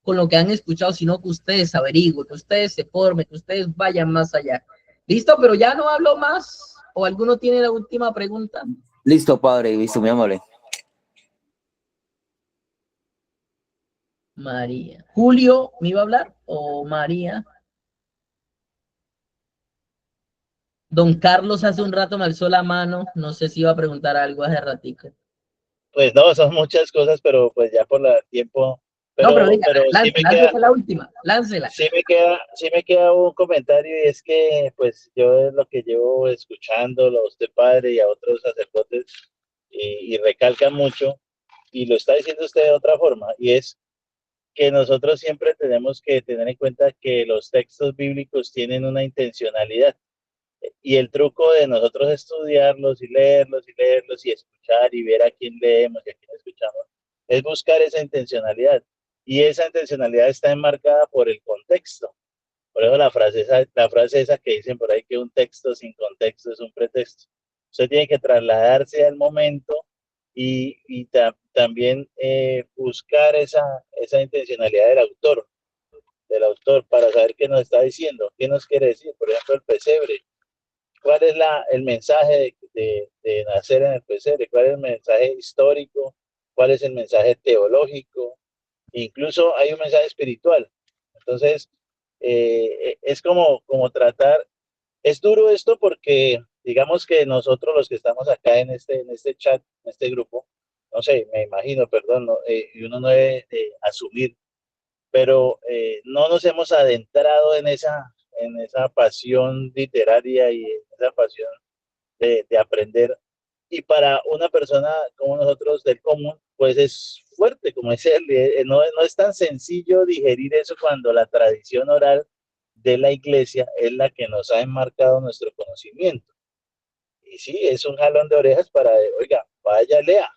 lo que han escuchado, sino que ustedes averigüen, que ustedes se formen, que ustedes vayan más allá. ¿Listo? Pero ya no hablo más. ¿O alguno tiene la última pregunta? Listo, padre, listo, muy amable. María. ¿Julio me iba a hablar o María? Don Carlos hace un rato me alzó la mano, no sé si iba a preguntar algo hace ratito. Pues no, son muchas cosas, pero pues ya por el tiempo. No, pero diga, sí me queda la última, láncela. Sí me queda un comentario, y es que pues yo es lo que llevo escuchando a usted, padre, y a otros sacerdotes, y recalcan mucho, y lo está diciendo usted de otra forma, y es que nosotros siempre tenemos que tener en cuenta que los textos bíblicos tienen una intencionalidad. Y el truco de nosotros estudiarlos y leerlos y escuchar y ver a quién leemos y a quién escuchamos es buscar esa intencionalidad. Y esa intencionalidad está enmarcada por el contexto. Por eso la frase esa que dicen por ahí, que un texto sin contexto es un pretexto. Usted tiene que trasladarse al momento y también buscar esa intencionalidad del autor para saber qué nos está diciendo, qué nos quiere decir. Por ejemplo, el pesebre. ¿Cuál es el mensaje de nacer en el pesebre? ¿Cuál es el mensaje histórico? ¿Cuál es el mensaje teológico? Incluso hay un mensaje espiritual. Entonces, es como tratar, es duro esto porque digamos que nosotros los que estamos acá en este chat, en este grupo, no sé, me imagino, perdón, y uno no debe asumir, pero no nos hemos adentrado en esa pasión literaria y en esa pasión de aprender. Y para una persona como nosotros del común, pues es fuerte, como es él, no es tan sencillo digerir eso cuando la tradición oral de la iglesia es la que nos ha enmarcado nuestro conocimiento. Y sí, es un jalón de orejas para, oiga, vaya, lea,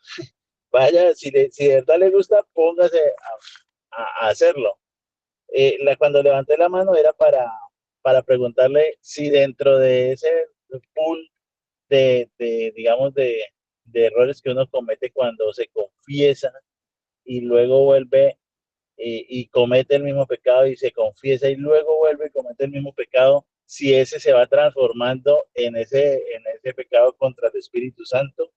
vaya, si de verdad le gusta, póngase a hacerlo. Cuando levanté la mano era para preguntarle si dentro de ese pool digamos, de errores que uno comete cuando se confiesa y luego vuelve y comete el mismo pecado y se confiesa y luego vuelve y comete el mismo pecado, si ese se va transformando en ese pecado contra el Espíritu Santo,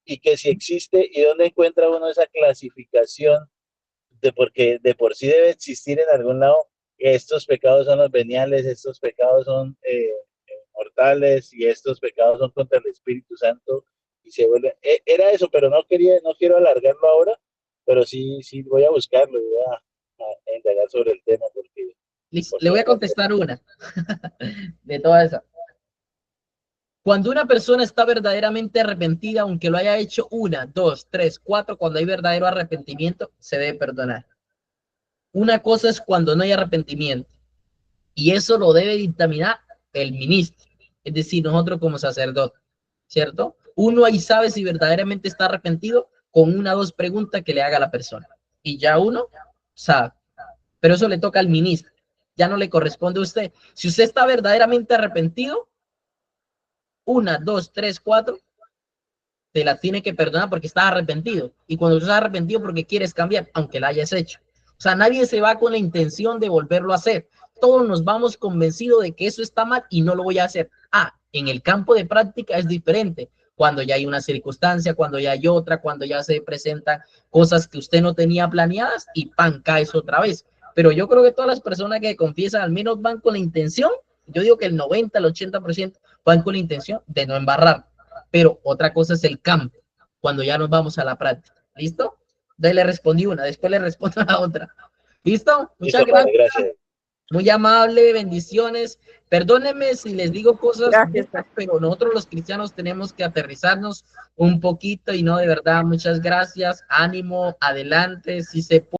y que si existe y dónde encuentra uno esa clasificación porque de por sí debe existir en algún lado que estos pecados son los veniales, estos pecados son mortales y estos pecados son contra el Espíritu Santo, y se vuelve, era eso, pero no quiero alargarlo ahora, pero sí voy a buscarlo y voy a indagar sobre el tema porque Listo, le voy a contestar una de toda esa. Cuando una persona está verdaderamente arrepentida, aunque lo haya hecho 1, 2, 3, 4, cuando hay verdadero arrepentimiento, se debe perdonar. Una cosa es cuando no hay arrepentimiento, y eso lo debe dictaminar el ministro, es decir, nosotros como sacerdote, ¿cierto? Uno ahí sabe si verdaderamente está arrepentido con 1 o 2 preguntas que le haga a la persona, y ya uno sabe, pero eso le toca al ministro, ya no le corresponde a usted. Si usted está verdaderamente arrepentido, 1, 2, 3, 4, te la tiene que perdonar porque estás arrepentido. Y cuando estás arrepentido porque quieres cambiar, aunque la hayas hecho. O sea, nadie se va con la intención de volverlo a hacer. Todos nos vamos convencidos de que eso está mal y no lo voy a hacer. En el campo de práctica es diferente. Cuando ya hay una circunstancia, cuando ya hay otra, cuando ya se presentan cosas que usted no tenía planeadas y ¡pam!, caes otra vez. Pero yo creo que todas las personas que confiesan al menos van con la intención, yo digo que el 90, el 80% van con la intención de no embarrar. Pero otra cosa es el campo, cuando ya nos vamos a la práctica. ¿Listo? Entonces le respondí una, después le respondo a la otra. ¿Listo? Muchas gracias. Muy amable, bendiciones. Perdónenme si les digo cosas, pero nosotros los cristianos tenemos que aterrizarnos un poquito y no, de verdad, muchas gracias. Ánimo, adelante, si se puede.